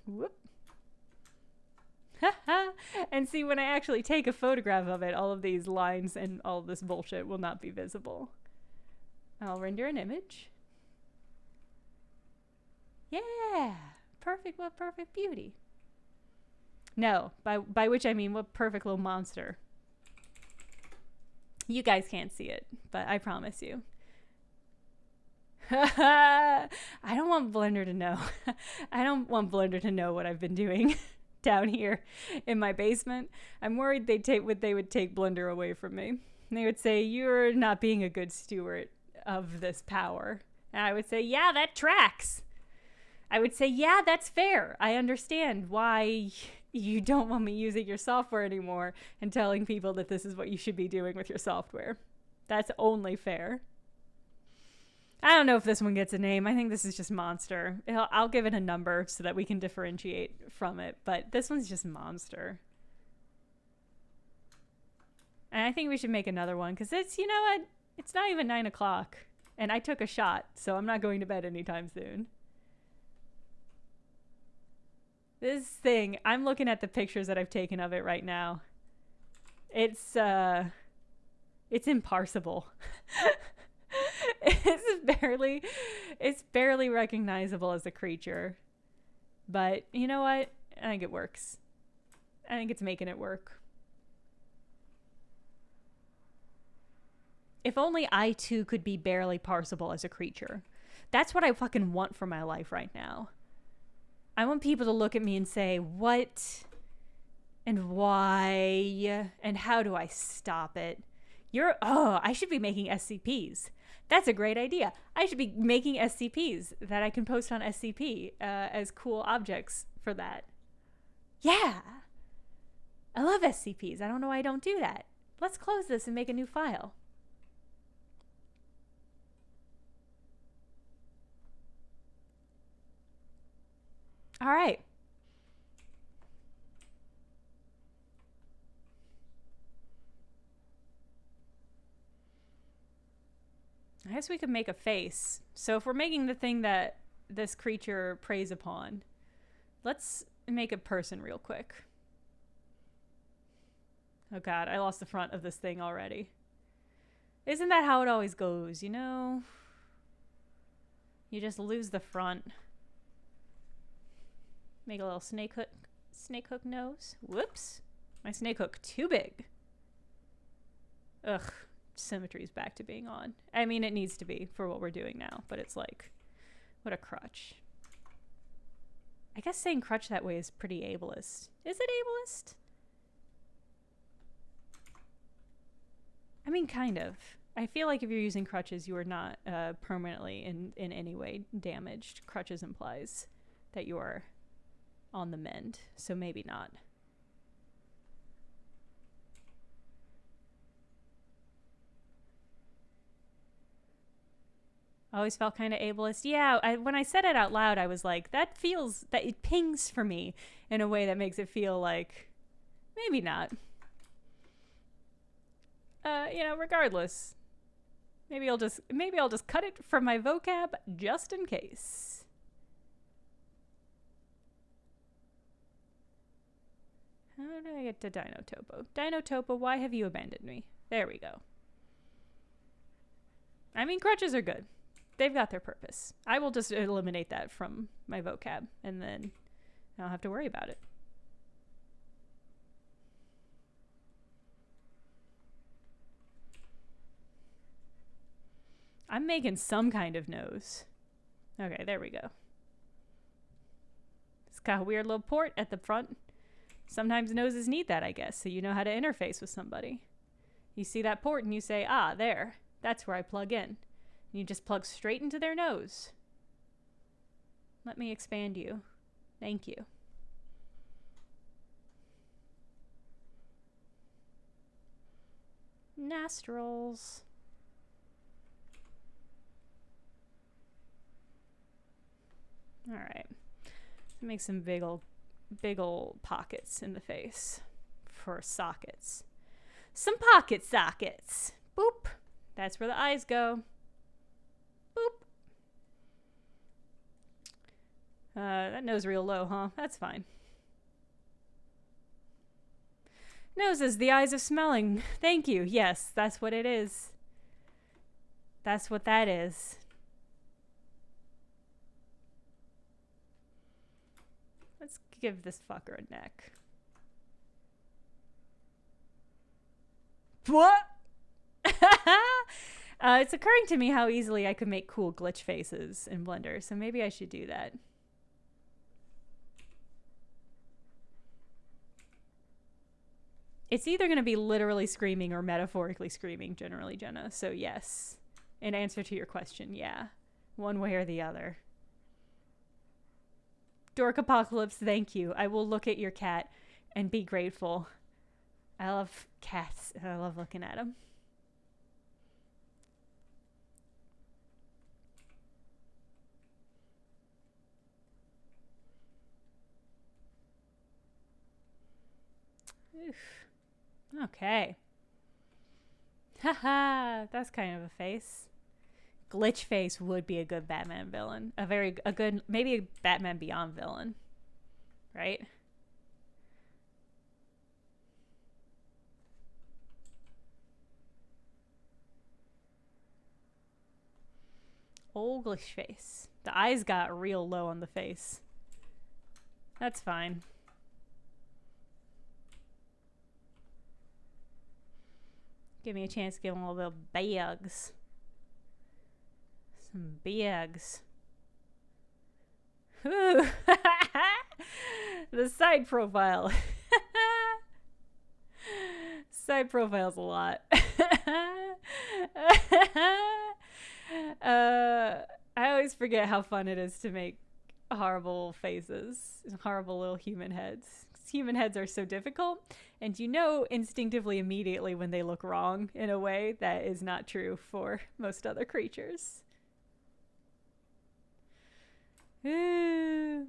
Whoop. And see, when I actually take a photograph of it, all of these lines and all of this bullshit will not be visible. I'll render an image. Yeah, perfect. What perfect beauty. No, by which I mean what perfect little monster. You guys can't see it, but I promise you. I don't want Blender to know. I don't want Blender to know what I've been doing down here in my basement. I'm worried they would take Blender away from me. They would say, you're not being a good steward of this power. And I would say, yeah, that tracks. I would say, yeah, that's fair. I understand why you don't want me using your software anymore and telling people that this is what you should be doing with your software. That's only fair. I don't know if this one gets a name. I think this is just Monster. I'll give it a number so that we can differentiate from it, but this one's just Monster. And I think we should make another one because it's, you know what? It's not even 9 o'clock and I took a shot, so I'm not going to bed anytime soon. This thing, I'm looking at the pictures that I've taken of it right now. It's imparsable. It's barely recognizable as a creature. But you know what? I think it works. I think it's making it work. If only I too could be barely parsable as a creature. That's what I fucking want for my life right now. I want people to look at me and say, what and why and how do I stop it? I should be making SCPs. That's a great idea. I should be making SCPs that I can post on SCP as cool objects for that. Yeah. I love SCPs. I don't know why I don't do that. Let's close this and make a new file. All right. I guess we could make a face. So if we're making the thing that this creature preys upon, let's make a person real quick. Oh God, I lost the front of this thing already. Isn't that how it always goes, you know? You just lose the front. Make a little snake hook nose. Whoops. My snake hook too big. Ugh. Symmetry's back to being on. I mean, it needs to be for what we're doing now, but it's like What a crutch. I guess saying crutch that way is pretty ableist. Is it ableist? I mean, kind of. I feel like if you're using crutches, you are not permanently in any way damaged. Crutches implies that you are on the mend, so maybe not. Always felt kind of ableist. Yeah, when I said it out loud, I was like, that it pings for me in a way that makes it feel like maybe not. Regardless. Maybe I'll just cut it from my vocab just in case. How did I get to Dino Topo? Dino Topo, why have you abandoned me? There we go. I mean, crutches are good. They've got their purpose. I will just eliminate that from my vocab, and then I don't have to worry about it. I'm making some kind of nose. Okay, there we go. It's got a weird little port at the front. Sometimes noses need that, I guess, so you know how to interface with somebody. You see that port and you say, ah, there. That's where I plug in. And you just plug straight into their nose. Let me expand you. Thank you. Nostrils. All right. Let's make some big ol' pockets in the face for sockets. Some pocket sockets. Boop. That's where the eyes go. Boop. That nose real low, huh? That's fine. Noses, the eyes of smelling. Thank you. Yes, that's what it is. That's what that is. Let's give this fucker a neck. What? It's occurring to me how easily I could make cool glitch faces in Blender, so maybe I should do that. It's either going to be literally screaming or metaphorically screaming, generally, Jenna. So yes, in answer to your question, yeah. One way or the other. Dork Apocalypse, thank you. I will look at your cat and be grateful. I love cats, and I love looking at them. Oof. Okay. Haha, that's kind of a face. Glitch face would be a good Batman villain. Maybe a Batman Beyond villain. Right? Old glitch face. The eyes got real low on the face. That's fine. Give me a chance to give him a little bags. Some bags. Ooh. The side profile. Side profile's a lot. I always forget how fun it is to make horrible faces, horrible little human heads. Human heads are so difficult, and you know instinctively immediately when they look wrong in a way that is not true for most other creatures. Ooh.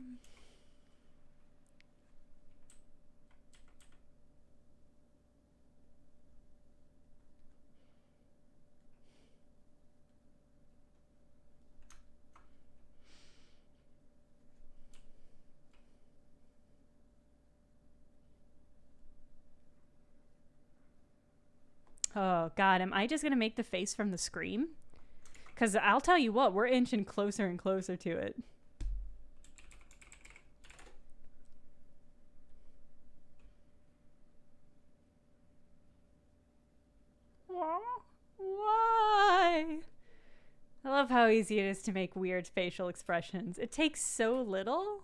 Oh, God. Am I just going to make the face from the Scream? Because I'll tell you what, we're inching closer and closer to it. Why? I love how easy it is to make weird facial expressions. It takes so little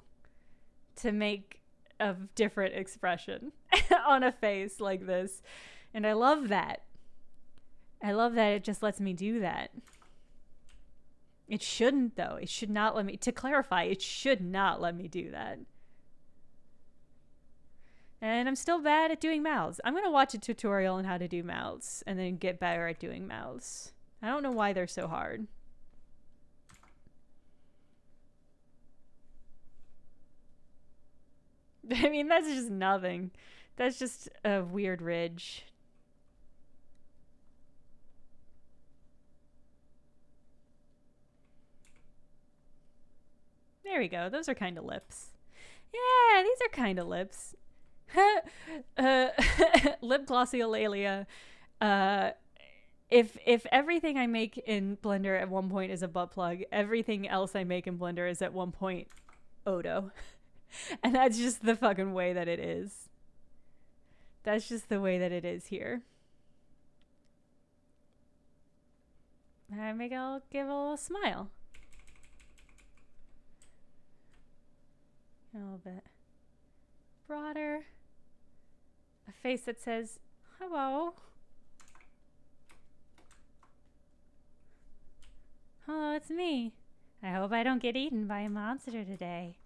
to make a different expression on a face like this. And I love that. I love that it just lets me do that. It shouldn't, though. It should not let me, to clarify, it should not let me do that. And I'm still bad at doing mouths. I'm going to watch a tutorial on how to do mouths and then get better at doing mouths. I don't know why they're so hard. I mean, that's just nothing. That's just a weird ridge. There we go. Those are kind of lips. Yeah, these are kind of lips. Lip glossolalia. If everything I make in Blender at one point is a butt plug, everything else I make in Blender is at one point Odo. And that's just the fucking way that it is. That's just the way that it is here. I'll give a little smile. A little bit broader. A face that says, hello. Hello, it's me. I hope I don't get eaten by a monster today.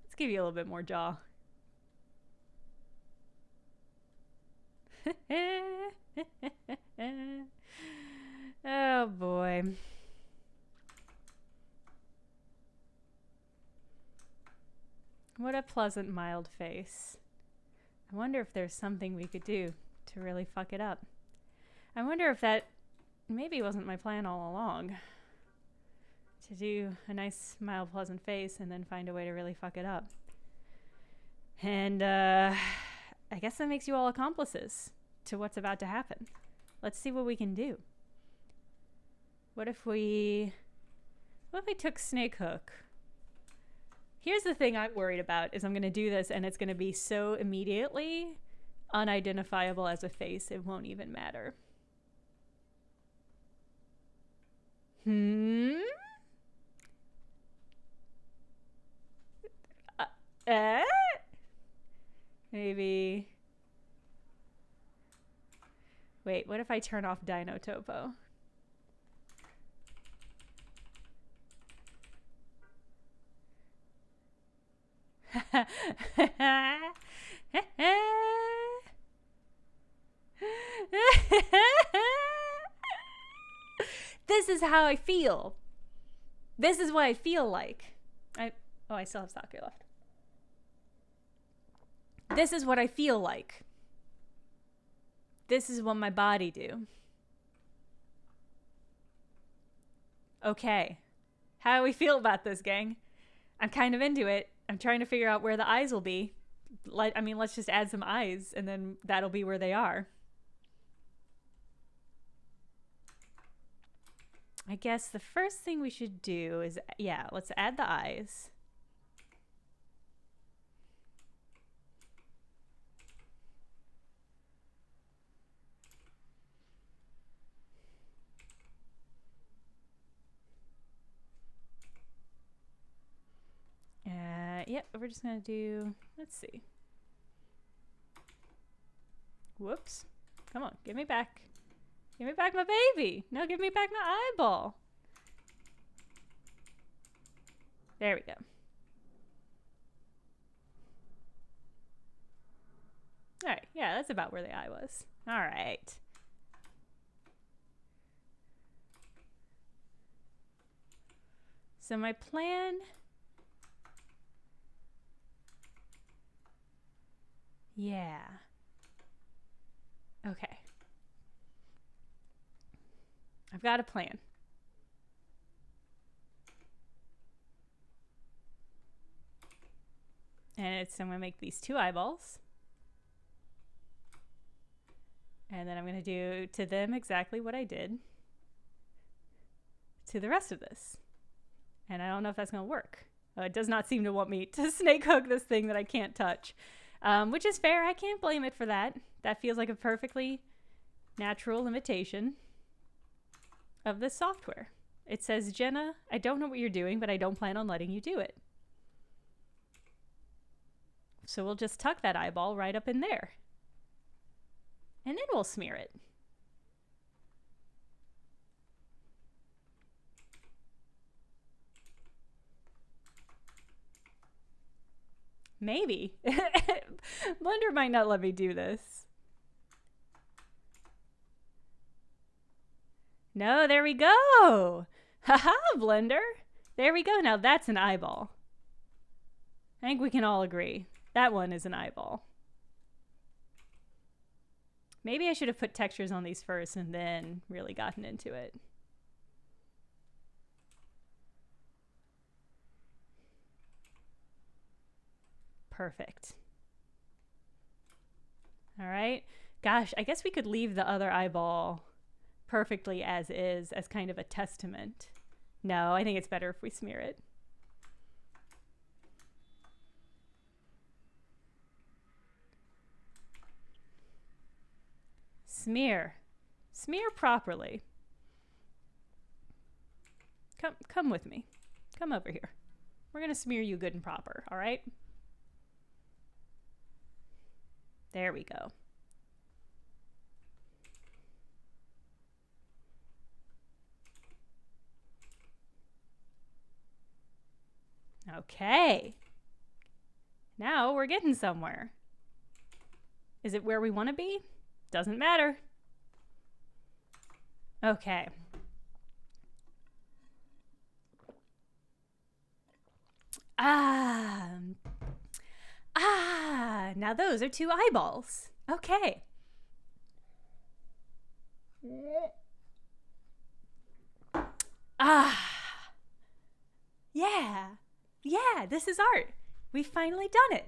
Let's give you a little bit more jaw. Oh boy. What a pleasant, mild face. I wonder if there's something we could do to really fuck it up. I wonder if that maybe wasn't my plan all along. To do a nice, mild, pleasant face and then find a way to really fuck it up. And I guess that makes you all accomplices to what's about to happen. Let's see what we can do. What if we took Snake Hook? Here's the thing I'm worried about is I'm going to do this and it's going to be so immediately unidentifiable as a face, it won't even matter. Maybe. Wait, what if I turn off Dino Topo? This is how I feel. This is what I feel like. I still have sake left. This is what I feel like. This is what my body do. Okay. How do we feel about this, gang? I'm kind of into it. I'm trying to figure out where the eyes will be. Let's just add some eyes and then that'll be where they are. I guess the first thing we should do is, yeah, let's add the eyes. Yep, we're just gonna do, let's see. Whoops. Come on, give me back. Give me back my baby. No, give me back my eyeball. There we go. All right, yeah, that's about where the eye was. All right. So my plan... Yeah. Okay. I've got a plan. And I'm going to make these two eyeballs. And then I'm going to do to them exactly what I did to the rest of this. And I don't know if that's going to work. It does not seem to want me to snake hook this thing that I can't touch. Which is fair. I can't blame it for that. That feels like a perfectly natural limitation of this software. It says, Jenna, I don't know what you're doing, but I don't plan on letting you do it. So we'll just tuck that eyeball right up in there. And then we'll smear it. Maybe. Blender might not let me do this. No, there we go. Haha, Blender. There we go. Now that's an eyeball. I think we can all agree. That one is an eyeball. Maybe I should have put textures on these first and then really gotten into it. Perfect. All right. Gosh, I guess we could leave the other eyeball perfectly as is, as kind of a testament. No, I think it's better if we smear it. Smear. Smear properly. Come with me. Come over here. We're going to smear you good and proper, all right? There we go. Okay. Now we're getting somewhere. Is it where we want to be? Doesn't matter. Okay. Now those are two eyeballs. Okay. Yeah. Yeah, this is art. We've finally done it.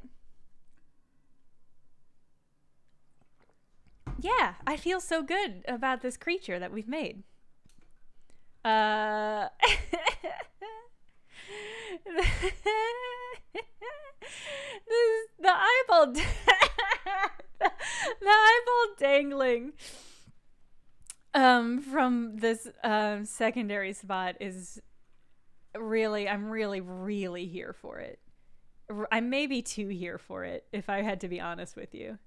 Yeah, I feel so good about this creature that we've made. The eyeball the eyeball dangling from this secondary spot is really, I'm really here for it. I'm maybe too here for it, if I had to be honest with you.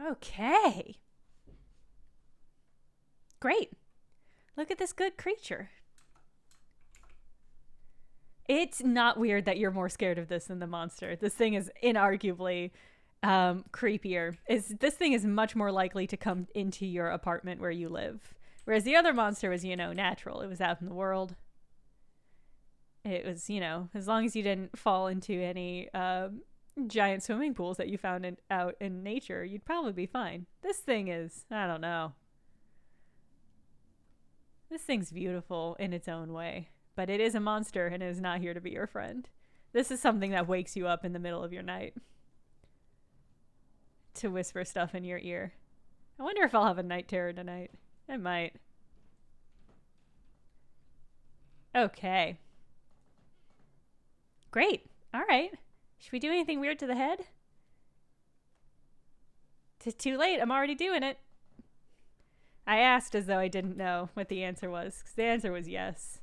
Okay. Great. Look at this good creature. It's not weird that you're more scared of this than the monster. This thing is inarguably creepier. This thing is much more likely to come into your apartment where you live. Whereas the other monster was, you know, natural. It was out in the world. It was, you know, as long as you didn't fall into any giant swimming pools that you found out in nature, you'd probably be fine. This thing is, I don't know. This thing's beautiful in its own way, but it is a monster and it is not here to be your friend. This is something that wakes you up in the middle of your night to whisper stuff in your ear. I wonder if I'll have a night terror tonight. I might. Okay. Great. All right. Should we do anything weird to the head? It's too late. I'm already doing it. I asked as though I didn't know what the answer was, because the answer was yes.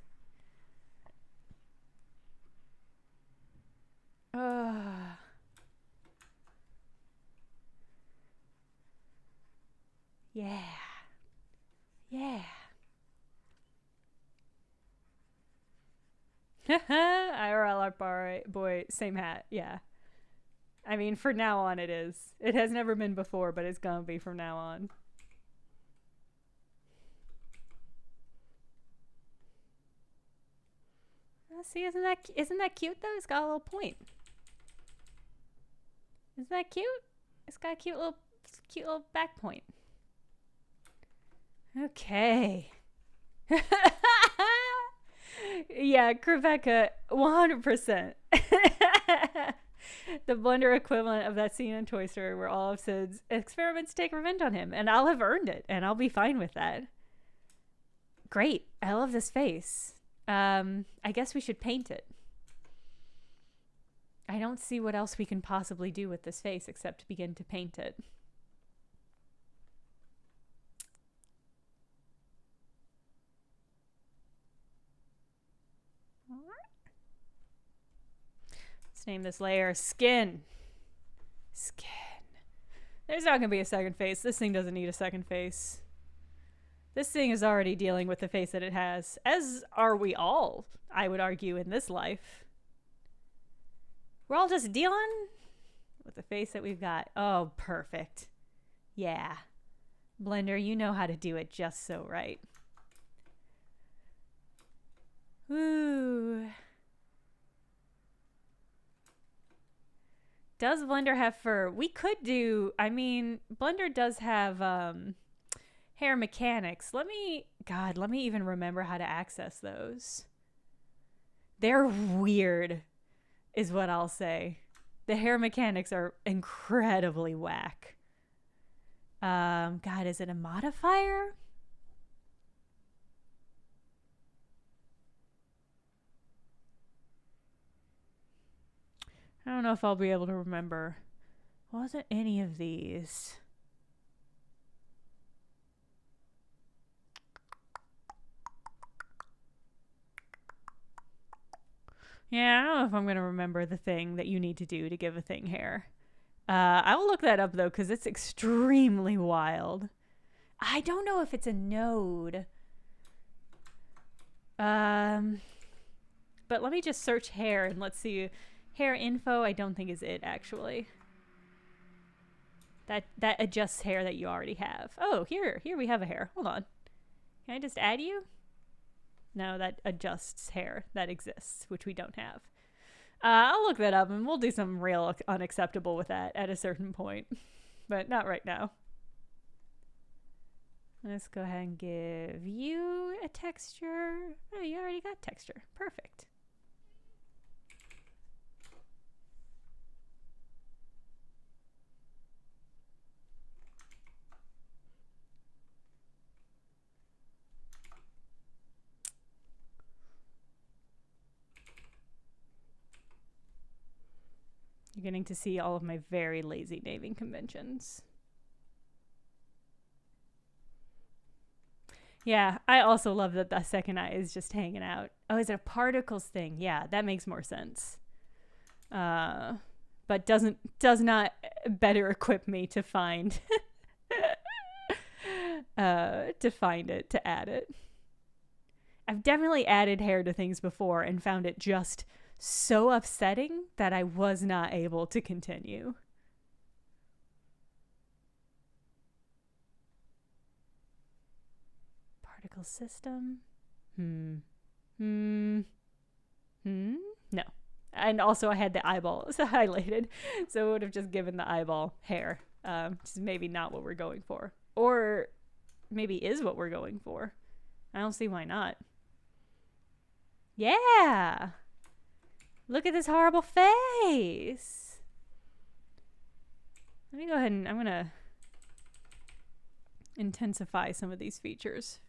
Yeah. Yeah. IRL art bar boy, same hat. Yeah. I mean, for now on it is. It has never been before, but it's gonna be from now on. See, isn't that cute though? It's got a little point. Isn't that cute? It's got a cute little back point. Okay. Yeah, Rebecca, 100%. The Blender equivalent of that scene in Toy Story where Olive says, experiments take revenge on him, and I'll have earned it, and I'll be fine with that. Great. I love this face. I guess we should paint it. I don't see what else we can possibly do with this face except begin to paint it. Let's name this layer Skin. Skin. There's not going to be a second face. This thing doesn't need a second face. This thing is already dealing with the face that it has, as are we all, I would argue, in this life. We're all just dealing with the face that we've got. Oh, perfect. Yeah. Blender, you know how to do it just so right. Ooh. Does Blender have fur? We could do, I mean, Blender does have hair mechanics. Let me even remember how to access those. They're weird, is what I'll say. The hair mechanics are incredibly whack. God, is it a modifier? I don't know if I'll be able to remember. Wasn't any of these. Yeah, I don't know if I'm going to remember the thing that you need to do to give a thing hair. I will look that up, though, because it's extremely wild. I don't know if it's a node. But let me just search hair and let's see. Hair info, I don't think is it, actually. That adjusts hair that you already have. Oh, here we have a hair. Hold on. Can I just add you? No, that adjusts hair that exists, which we don't have. I'll look that up and we'll do something real unacceptable with that at a certain point. But not right now. Let's go ahead and give you a texture. Oh, you already got texture. Perfect. You're getting to see all of my very lazy naming conventions. Yeah, I also love that the second eye is just hanging out. Oh, is it a particles thing? Yeah, that makes more sense. But does not better equip me to find to add it. I've definitely added hair to things before and found it just so upsetting that I was not able to continue. Particle system. No. And also I had the eyeballs highlighted, so it would have just given the eyeball hair. Which is maybe not what we're going for. Or maybe is what we're going for. I don't see why not. Yeah! Look at this horrible face. Let me go ahead and I'm going to intensify some of these features.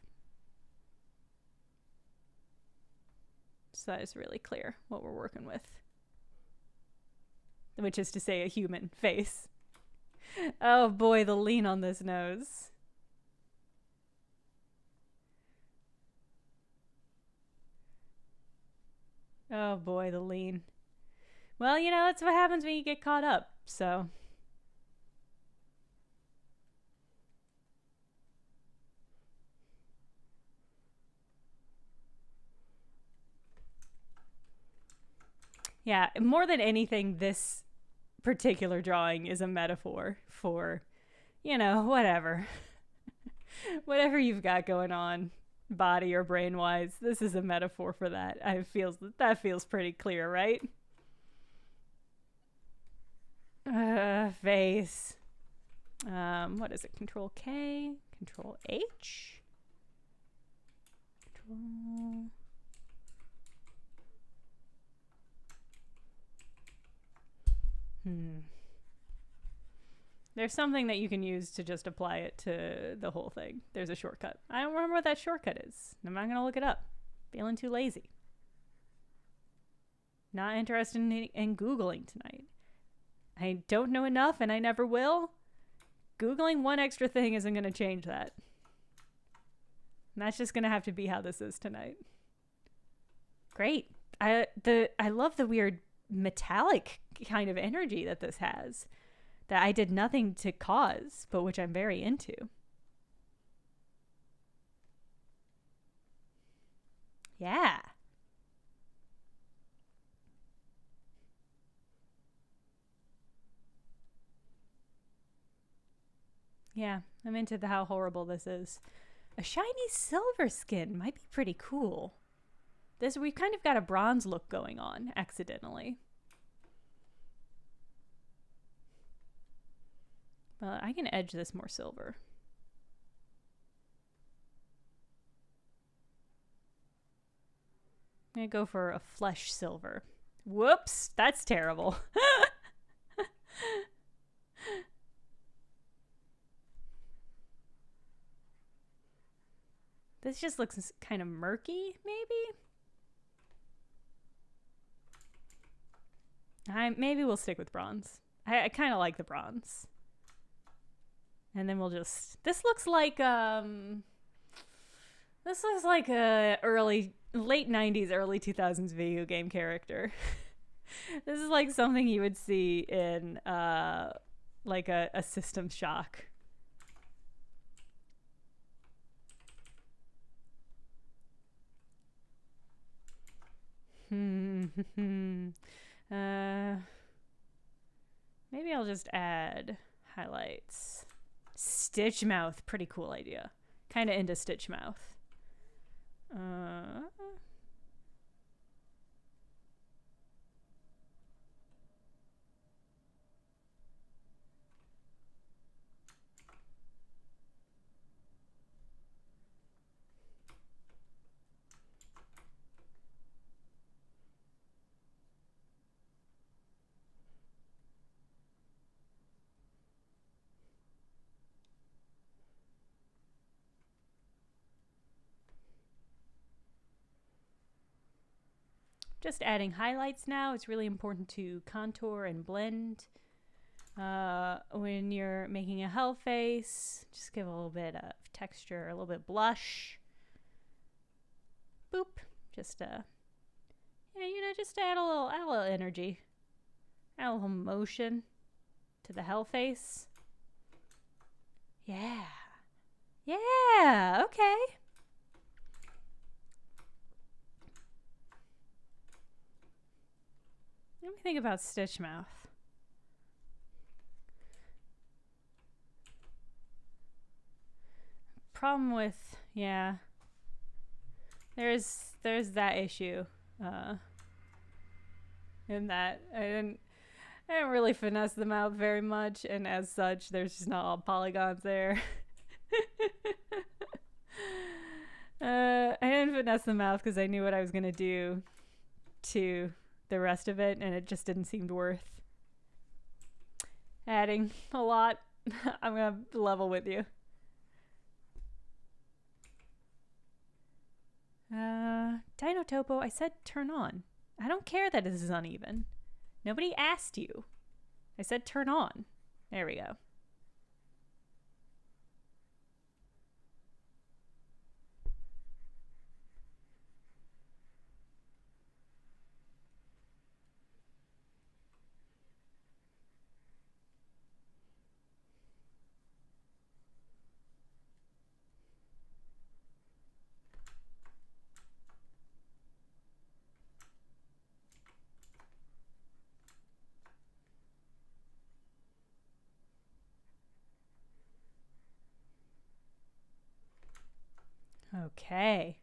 So that is really clear what we're working with. Which is to say a human face. Oh boy, the lean on this nose. Oh boy, the lean. Well, you know, that's what happens when you get caught up, so. Yeah, more than anything, this particular drawing is a metaphor for, you know, whatever. Whatever you've got going on. Body or brain wise, this is a metaphor for that. That feels pretty clear, right? Face. What is it? Control K, Control H, Control. There's something that you can use to just apply it to the whole thing. There's a shortcut. I don't remember what that shortcut is. I'm not going to look it up. Feeling too lazy. Not interested in Googling tonight. I don't know enough and I never will. Googling one extra thing isn't going to change that. And that's just going to have to be how this is tonight. Great. I love the weird metallic kind of energy that this has that I did nothing to cause, but which I'm very into. Yeah. Yeah, I'm into how horrible this is. A shiny silver skin might be pretty cool. We've kind of got a bronze look going on, accidentally. Well, I can edge this more silver. I'm gonna go for a flesh silver. Whoops, that's terrible. This just looks kind of murky, maybe? Maybe we'll stick with bronze. I kind of like the bronze. And then we'll just... This looks like a late 90s, early 2000s video game character. This is like something you would see in like a System Shock. Maybe I'll just add highlights. Stitch mouth, pretty cool idea. Kind of into stitch mouth. Just adding highlights now. It's really important to contour and blend. When you're making a hell face, just give a little bit of texture, a little bit blush. Boop. Just yeah, just add a little energy. Add a little motion to the hell face. Yeah. Yeah, okay. Let me think about stitch mouth. Problem with, yeah, there's that issue in that I didn't really finesse the mouth very much, and as such there's just not all polygons there. I didn't finesse the mouth because I knew what I was gonna do to the rest of it, and it just didn't seem worth adding a lot. I'm gonna level with you. Dino Topo, I said turn on. I don't care that this is uneven. Nobody asked you. I said turn on. There we go. Okay.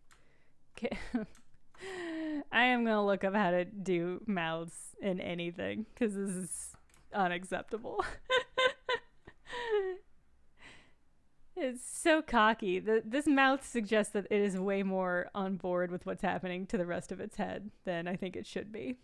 I am going to look up how to do mouths in anything because this is unacceptable. It's so cocky. This mouth suggests that it is way more on board with what's happening to the rest of its head than I think it should be.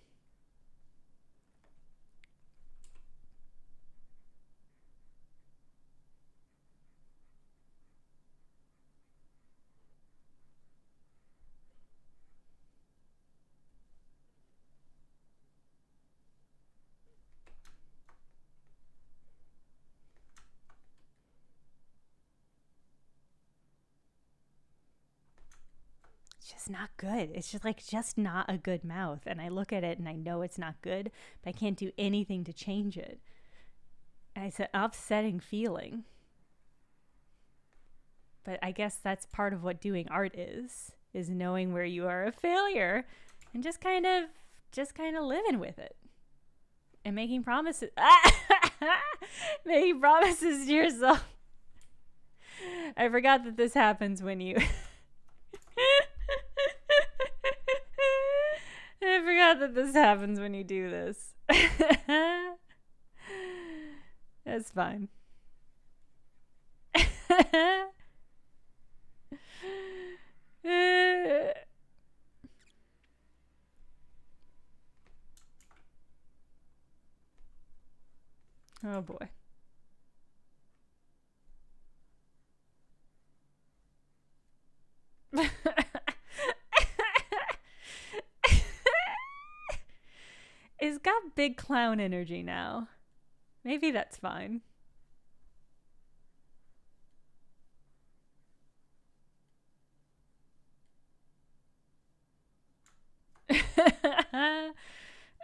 just not good. It's just like just not a good mouth. And I look at it and I know it's not good, but I can't do anything to change it. And it's an upsetting feeling. But I guess that's part of what doing art is knowing where you are a failure and just kind of living with it and making promises. Making promises to yourself. I forgot that this happens when you I forgot that this happens when you do this. That's fine. Oh boy. It's got big clown energy now. Maybe that's fine.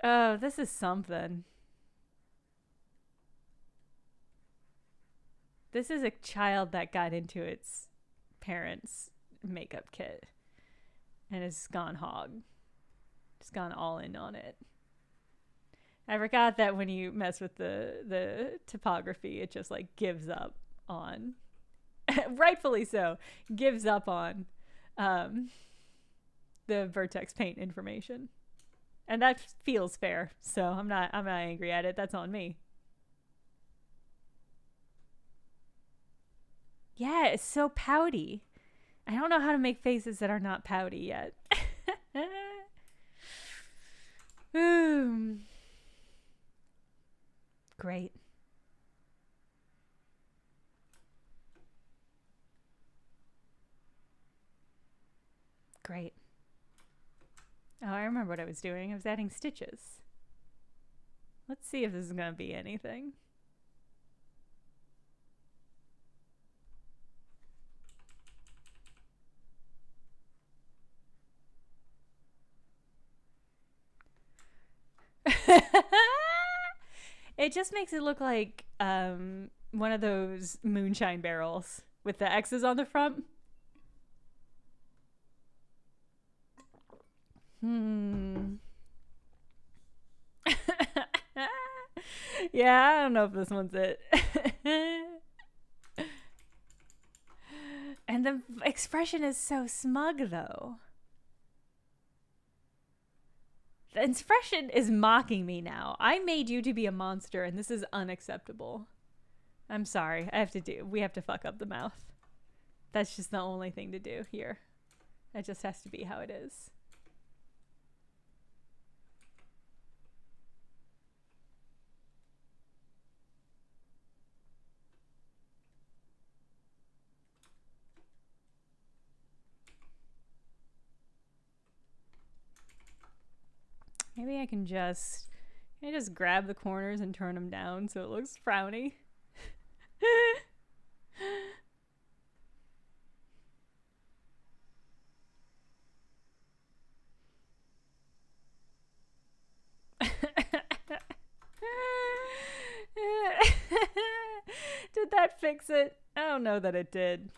Oh, this is something. This is a child that got into its parents' makeup kit and has gone hog. It's gone all in on it. I forgot that when you mess with the topography, it just like gives up on, rightfully so, gives up on the vertex paint information. And that feels fair. So I'm not angry at it. That's on me. Yeah, it's so pouty. I don't know how to make faces that are not pouty yet. Great. Great. Oh, I remember what I was doing. I was adding stitches. Let's see if this is going to be anything. It just makes it look like one of those moonshine barrels with the X's on the front. Yeah, I don't know if this one's it. And the expression is so smug, though. The expression is mocking me now. I made you to be a monster, and this is unacceptable. I'm sorry. We have to fuck up the mouth. That's just the only thing to do here. It just has to be how it is. Maybe I can just grab the corners and turn them down so it looks frowny. Did that fix it? I don't know that it did.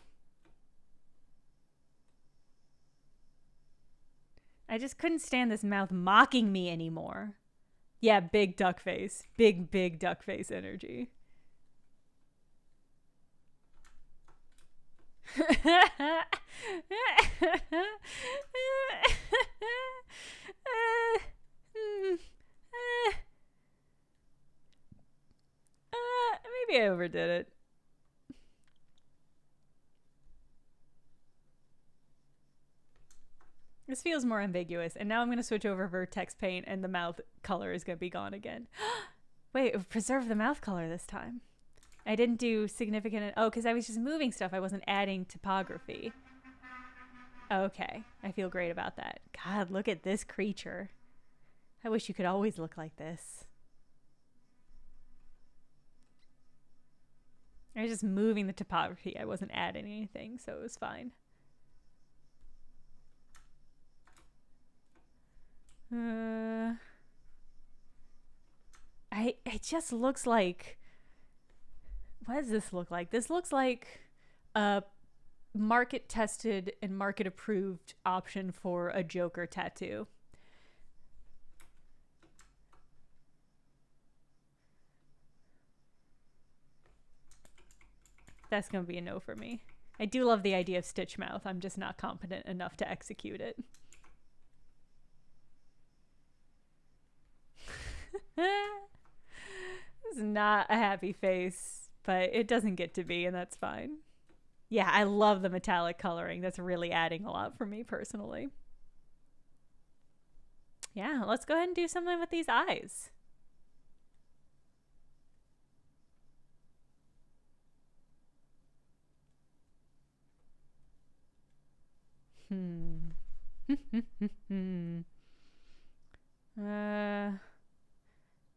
I just couldn't stand this mouth mocking me anymore. Yeah, big duck face. Big duck face energy. Maybe I overdid it. This feels more ambiguous. And now I'm going to switch over vertex paint and the mouth color is going to be gone again. Wait, preserve the mouth color this time. I didn't do significant... Oh, because I was just moving stuff. I wasn't adding topography. Okay. I feel great about that. God, look at this creature. I wish you could always look like this. I was just moving the topography. I wasn't adding anything, so it was fine. It just looks like, what does this look like? This looks like a market tested and market approved option for a Joker tattoo. That's gonna be a no for me. I do love the idea of Stitch Mouth. I'm just not competent enough to execute it. This is not a happy face, but it doesn't get to be, and that's fine. Yeah, I love the metallic coloring. That's really adding a lot for me personally. Yeah, let's go ahead and do something with these eyes.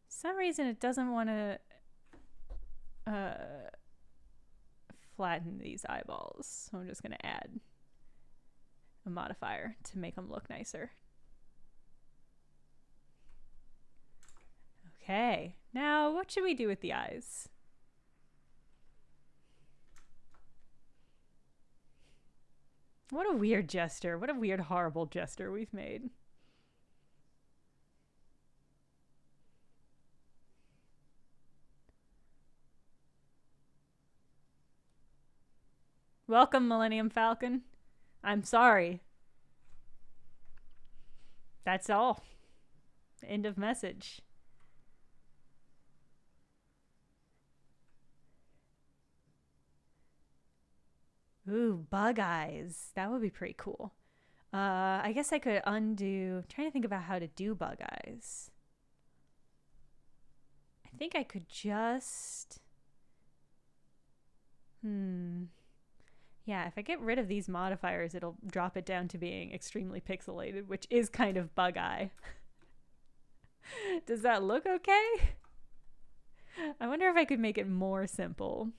Some reason it doesn't want to flatten these eyeballs, so I'm just gonna add a modifier to make them look nicer. Okay, now what should we do with the eyes? What a weird gesture. What a weird, horrible gesture we've made. Welcome, Millennium Falcon. I'm sorry. That's all. End of message. Ooh, bug eyes. That would be pretty cool. I guess I could undo... I'm trying to think about how to do bug eyes. I think I could just... Yeah, if I get rid of these modifiers, it'll drop it down to being extremely pixelated, which is kind of bug eye. Does that look okay? I wonder if I could make it more simple.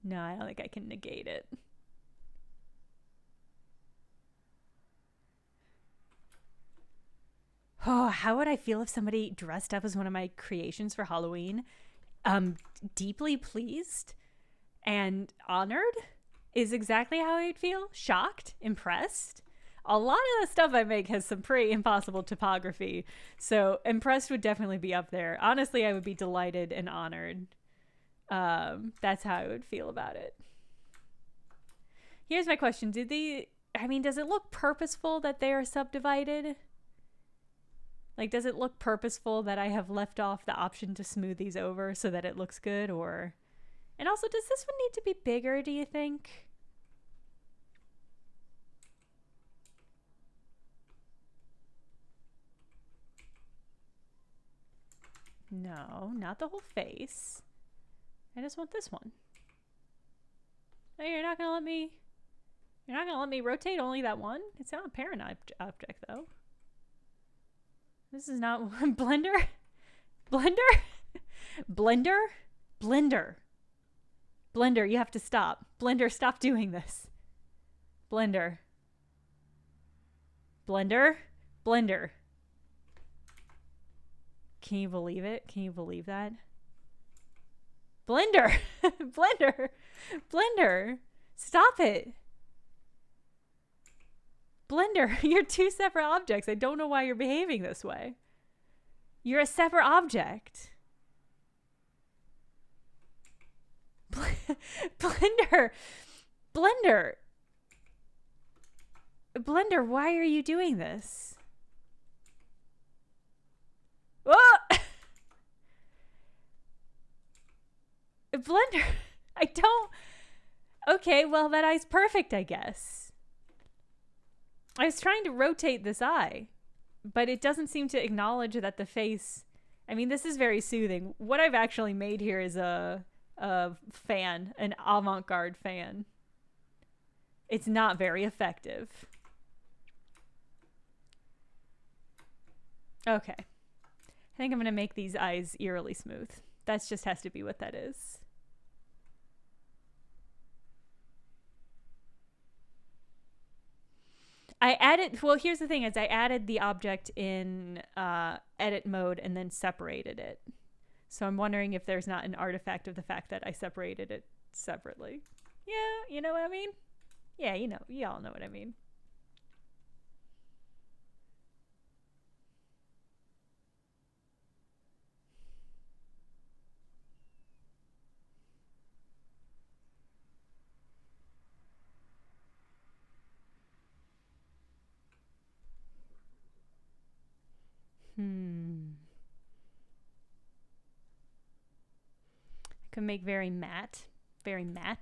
No, I don't think I can negate it. Oh, how would I feel if somebody dressed up as one of my creations for Halloween? Deeply pleased and honored is exactly how I'd feel. Shocked, impressed. A lot of the stuff I make has some pretty impossible topography, so impressed would definitely be up there. Honestly, I would be delighted and honored. That's how I would feel about it. Here's my question. Does it look purposeful that they are subdivided? Like, does it look purposeful that I have left off the option to smooth these over so that it looks good? And also, does this one need to be bigger, do you think? No, not the whole face. I just want this one. No, you're not gonna let me rotate only that one? It's not a parent object, though. This is not Blender? Blender? Blender? Blender. Blender, you have to stop. Blender, stop doing this. Blender. Blender? Blender. Can you believe it? Can you believe that? Blender! Blender! Blender! Stop it! Blender, you're two separate objects. I don't know why you're behaving this way. You're a separate object. Blender! Blender! Blender, why are you doing this? Oh! Blender, I don't... Okay, well, that eye's perfect, I guess. I was trying to rotate this eye, but it doesn't seem to acknowledge that the face... I mean, this is very soothing. What I've actually made here is a fan, an avant-garde fan. It's not very effective. Okay. I think I'm going to make these eyes eerily smooth. That just has to be what that is. I added, well, here's the thing is I added the object in edit mode and then separated it. So I'm wondering if there's not an artifact of the fact that I separated it separately. Yeah, you know what I mean? Yeah, you all know what I mean. Could make very matte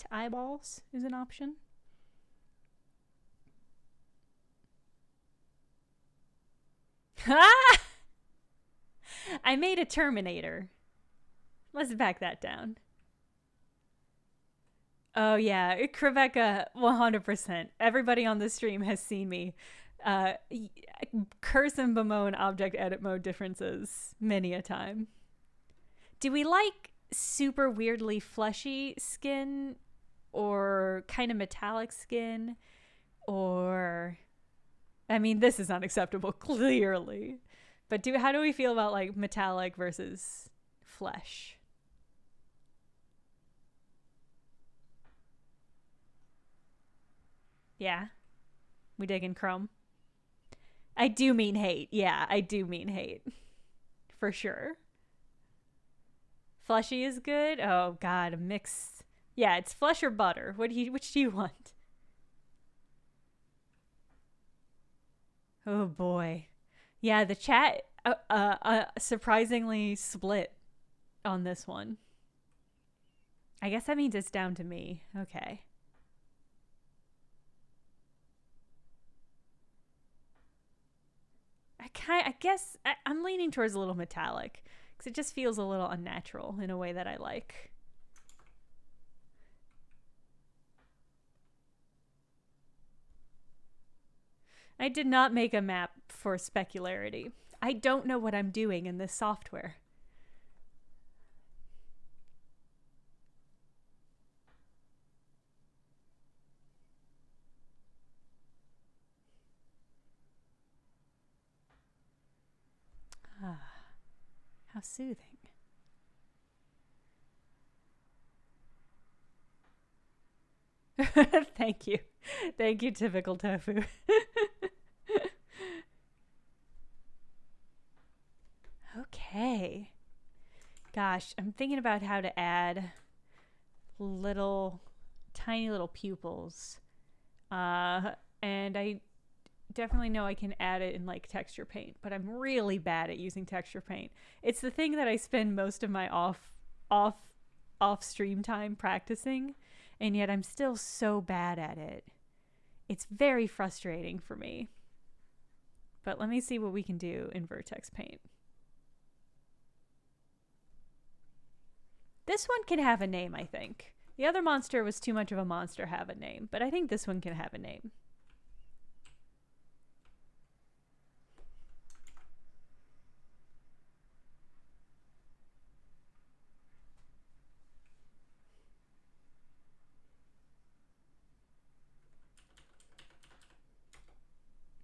eyeballs is an option. I made a Terminator. Let's back that down. Oh yeah, Rebecca, 100%. Everybody on the stream has seen me curse and bemoan object edit mode differences many a time. Do we like super weirdly fleshy skin or kind of metallic skin? Or, I mean, this is unacceptable, clearly. But how do we feel about like metallic versus flesh? Yeah. We digging chrome? I do mean hate. Yeah, I do mean hate. For sure. Fleshy is good. Oh god, a mix. Yeah, it's flesh or butter. Which do you want? Oh boy. Yeah, the chat surprisingly split on this one. I guess that means it's down to me. Okay. I guess I'm leaning towards a little metallic because it just feels a little unnatural in a way that I like. I did not make a map for specularity. I don't know what I'm doing in this software. Ah, how soothing. Thank you. Thank you, typical tofu. Okay. Gosh, I'm thinking about how to add tiny little pupils. And I definitely know I can add it in like texture paint, but I'm really bad at using texture paint. It's the thing that I spend most of my off stream time practicing, and yet I'm still so bad at it. It's very frustrating for me. But let me see what we can do in Vertex Paint. This one can have a name, I think. The other monster was too much of a monster to have a name, but I think this one can have a name.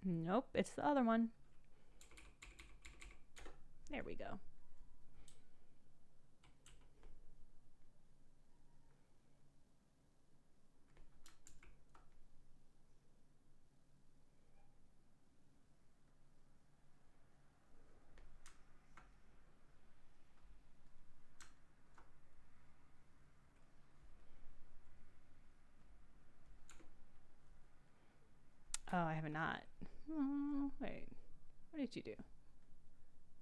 Nope, it's the other one. There we go. Oh, I have not. Oh, wait. What did you do?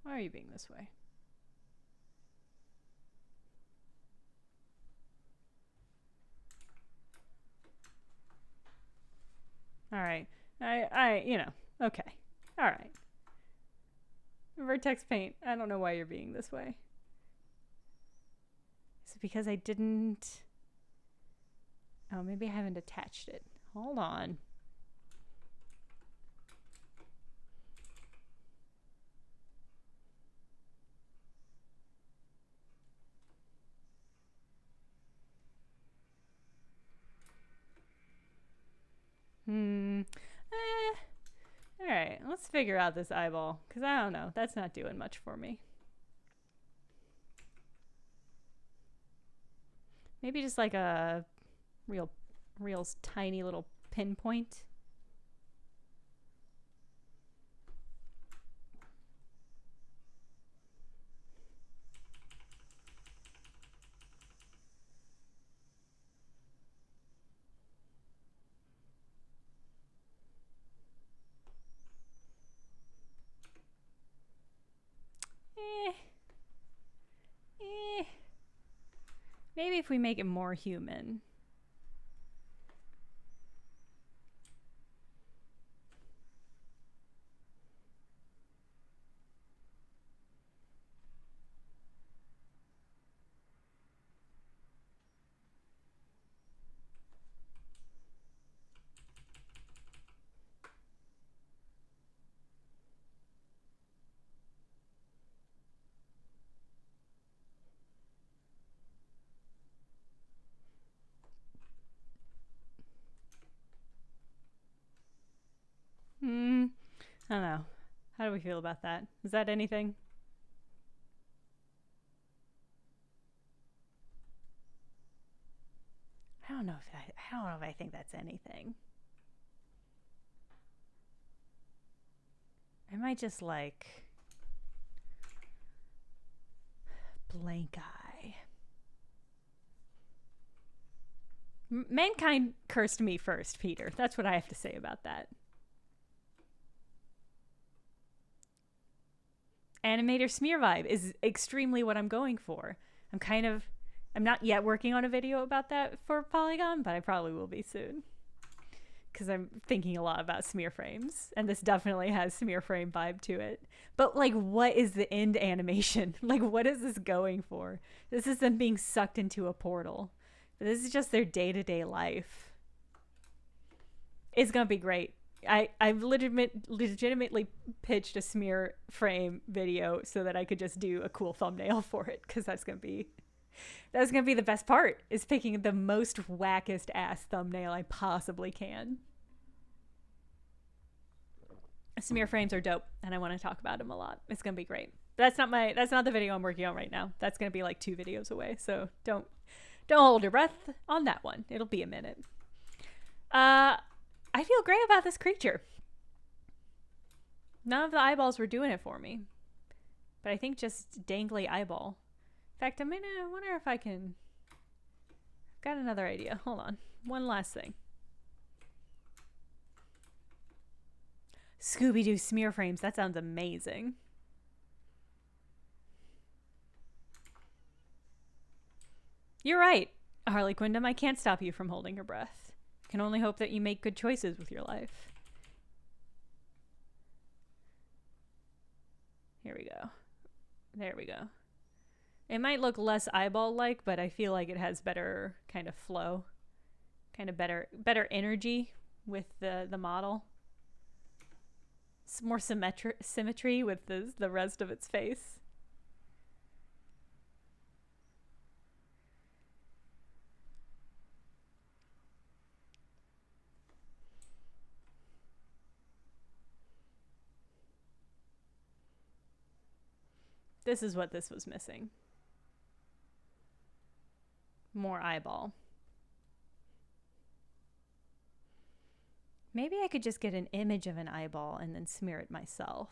Why are you being this way? All right. Okay. All right. Vertex Paint. I don't know why you're being this way. Is it because I didn't... Oh, maybe I haven't attached it. Hold on. Let's figure out this eyeball, because I don't know. That's not doing much for me. Maybe just like a real tiny little pinpoint. Maybe if we make it more human. I don't know. How do we feel about that? Is that anything? I don't know if I think that's anything. I might just like blank eye. Mankind cursed me first, Peter. That's what I have to say about that. Animator smear vibe is extremely what I'm going for. I'm not yet working on a video about that for Polygon, but I probably will be soon. Because I'm thinking a lot about smear frames, and this definitely has smear frame vibe to it. But like, what is the end animation? Like, what is this going for? This is them being sucked into a portal. This is just their day-to-day life. It's gonna be great. I've legitimately pitched a smear frame video so that I could just do a cool thumbnail for it, because that's gonna be the best part, is picking the most wackest ass thumbnail I possibly can. Smear frames are dope, and I want to talk about them a lot. It's gonna be great. That's not the video I'm working on right now. That's gonna be like 2 videos away, so don't hold your breath on that one. It'll be a minute. I feel great about this creature. None of the eyeballs were doing it for me, but I think just dangly eyeball. In fact, I wonder if I can. Got another idea. Hold on. One last thing. Scooby-Doo smear frames. That sounds amazing. You're right, Harley Quindom. I can't stop you from holding your breath. I can only hope that you make good choices with your life. Here we go. There we go. It might look less eyeball-like, but I feel like it has better kind of flow. Kind of better energy with the model. Some more symmetry with the rest of its face. This is what this was missing. More eyeball. Maybe I could just get an image of an eyeball and then smear it myself.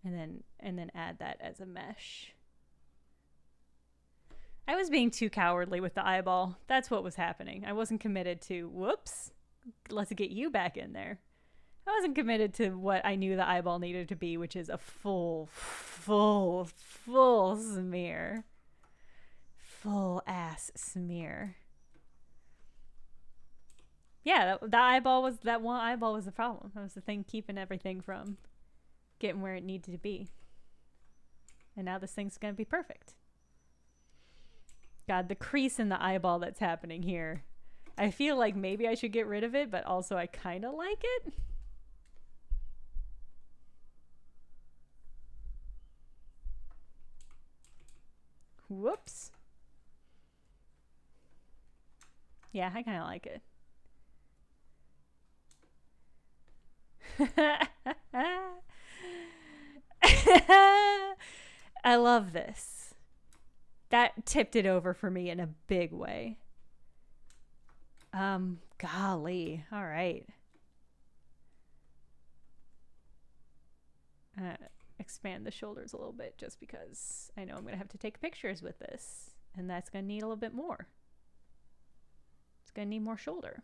And then add that as a mesh. I was being too cowardly with the eyeball. That's what was happening. I wasn't committed to, whoops, let's get you back in there. I wasn't committed to what I knew the eyeball needed to be, which is a full smear. Full ass smear. Yeah, that one eyeball was the problem. That was the thing keeping everything from getting where it needed to be. And now this thing's gonna be perfect. God, the crease in the eyeball that's happening here. I feel like maybe I should get rid of it, but also I kind of like it. Whoops. Yeah, I kind of like it. I love this. That tipped it over for me in a big way. Golly. All right. Expand the shoulders a little bit just because I know I'm going to have to take pictures with this. And that's going to need a little bit more. It's going to need more shoulder.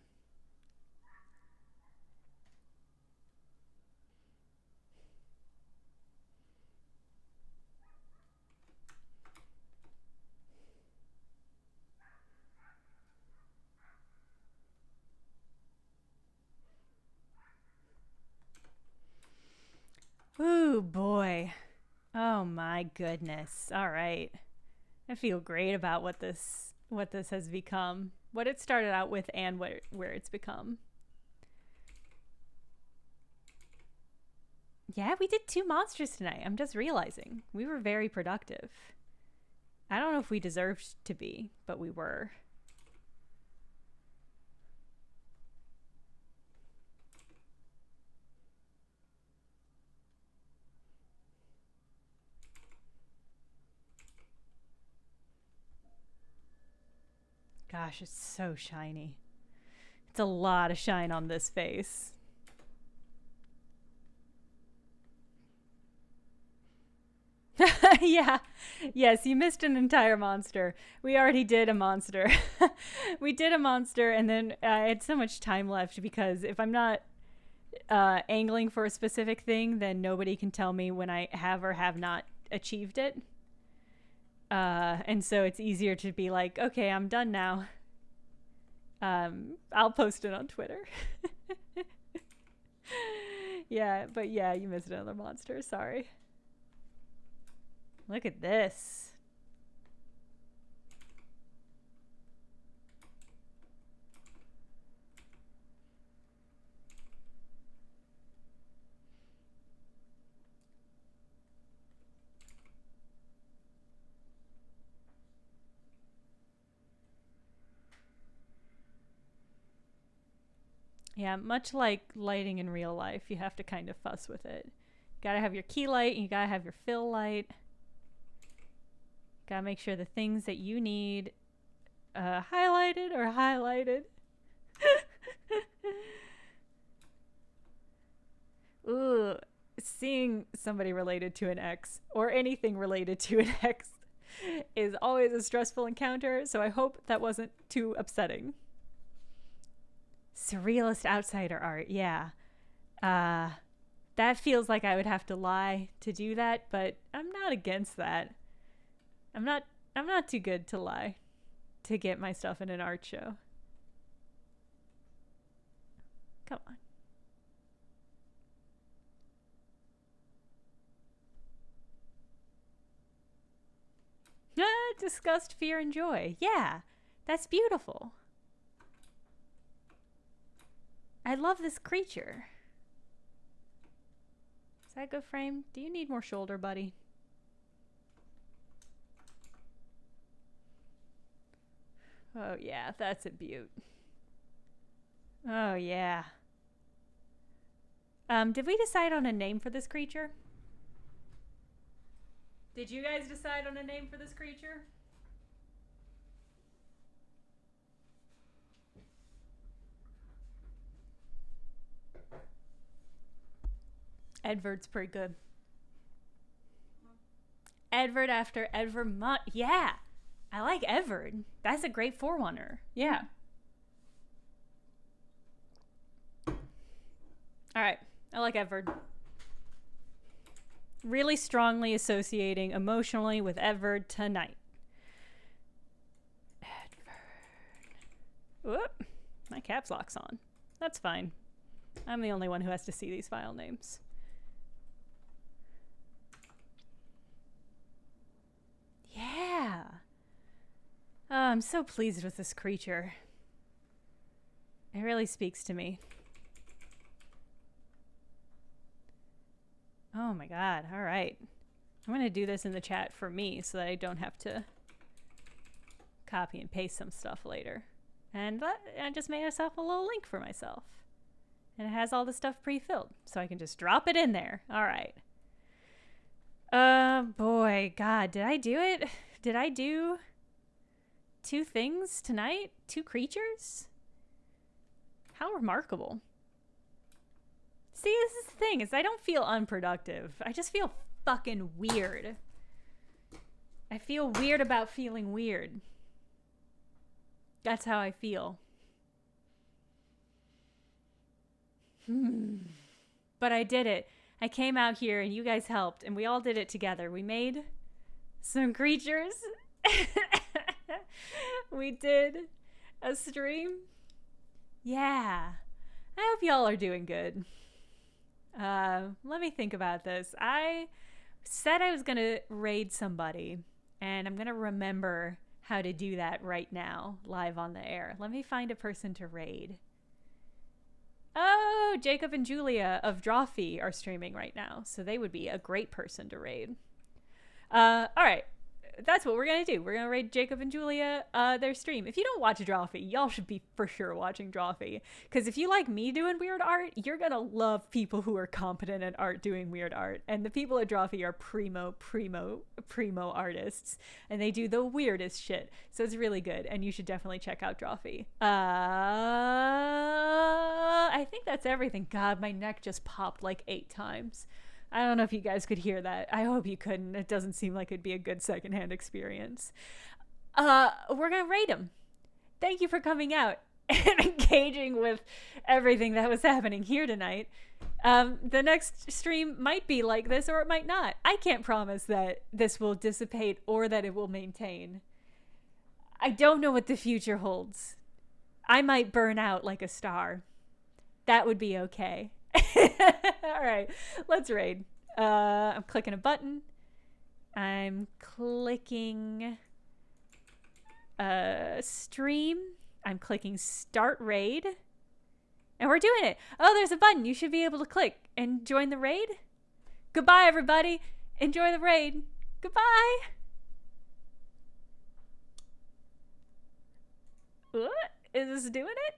Ooh, boy. Oh my goodness. All right. I feel great about what this has become. What it started out with and where it's become. Yeah, we did 2 monsters tonight. I'm just realizing. We were very productive. I don't know if we deserved to be, but we were. Gosh, it's so shiny. It's a lot of shine on this face. Yeah. Yes, you missed an entire monster. We already did a monster. We did a monster, and then I had so much time left because if I'm not angling for a specific thing, then nobody can tell me when I have or have not achieved it. And so it's easier to be like, okay, I'm done now. I'll post it on Twitter. Yeah, but yeah, you missed another monster. Sorry. Look at this. Yeah, much like lighting in real life, you have to kind of fuss with it. You gotta have your key light and you gotta have your fill light. Gotta make sure the things that you need highlighted are highlighted. Ooh, seeing somebody related to an ex or anything related to an ex is always a stressful encounter, so I hope that wasn't too upsetting. Surrealist outsider art, yeah. That feels like I would have to lie to do that, but I'm not against that. I'm not too good to lie to get my stuff in an art show. Come on. Disgust, fear, and joy. Yeah, that's beautiful. I love this creature. Is that a good frame? Do you need more shoulder, buddy? Oh yeah, that's a beaut. Oh yeah. Did we decide on a name for this creature? Did you guys decide on a name for this creature? Edvard's pretty good. Edvard after Edvard yeah. I like Edvard. That's a great forerunner. Yeah. All right. I like Edvard. Really strongly associating emotionally with Edvard tonight. Edvard. Whoop. My caps lock's on. That's fine. I'm the only one who has to see these file names. Yeah. Oh, I'm so pleased with this creature. It really speaks to me. Oh my god, all right. I'm going to do this in the chat for me so that I don't have to copy and paste some stuff later. And I just made myself a little link for myself. And it has all the stuff pre-filled, so I can just drop it in there. All right. Boy, God, did I do it? Did I do 2 things tonight? 2 creatures? How remarkable. See, this is the thing, is I don't feel unproductive. I just feel fucking weird. I feel weird about feeling weird. That's how I feel. But I did it. I came out here and you guys helped and we all did it together. We made some creatures. We did a stream. Yeah. I hope y'all are doing good. Let me think about this. I said I was going to raid somebody and I'm going to remember how to do that right now, live on the air. Let me find a person to raid. Oh, Jacob and Julia of Drawfee are streaming right now, so they would be a great person to raid. All right, that's what we're gonna do. We're gonna raid Jacob and Julia their stream. If you don't watch Drawfee, y'all should be for sure watching Drawfee, because if you like me doing weird art, you're gonna love people who are competent at art doing weird art. And the people at Drawfee are primo artists, and they do the weirdest shit. So it's really good, and you should definitely check out Drawfee. I think that's everything. God, my neck just popped like 8 times. I don't know if you guys could hear that. I hope you couldn't. It doesn't seem like it'd be a good secondhand experience. We're gonna rate them. Thank you for coming out and engaging with everything that was happening here tonight. The next stream might be like this or it might not. I can't promise that this will dissipate or that it will maintain. I don't know what the future holds. I might burn out like a star. That would be okay. All right, let's raid. I'm clicking a button. I'm clicking stream. I'm clicking start raid. And we're doing it. Oh, there's a button you should be able to click and join the raid. Goodbye, everybody. Enjoy the raid. Goodbye. What? Is this doing it?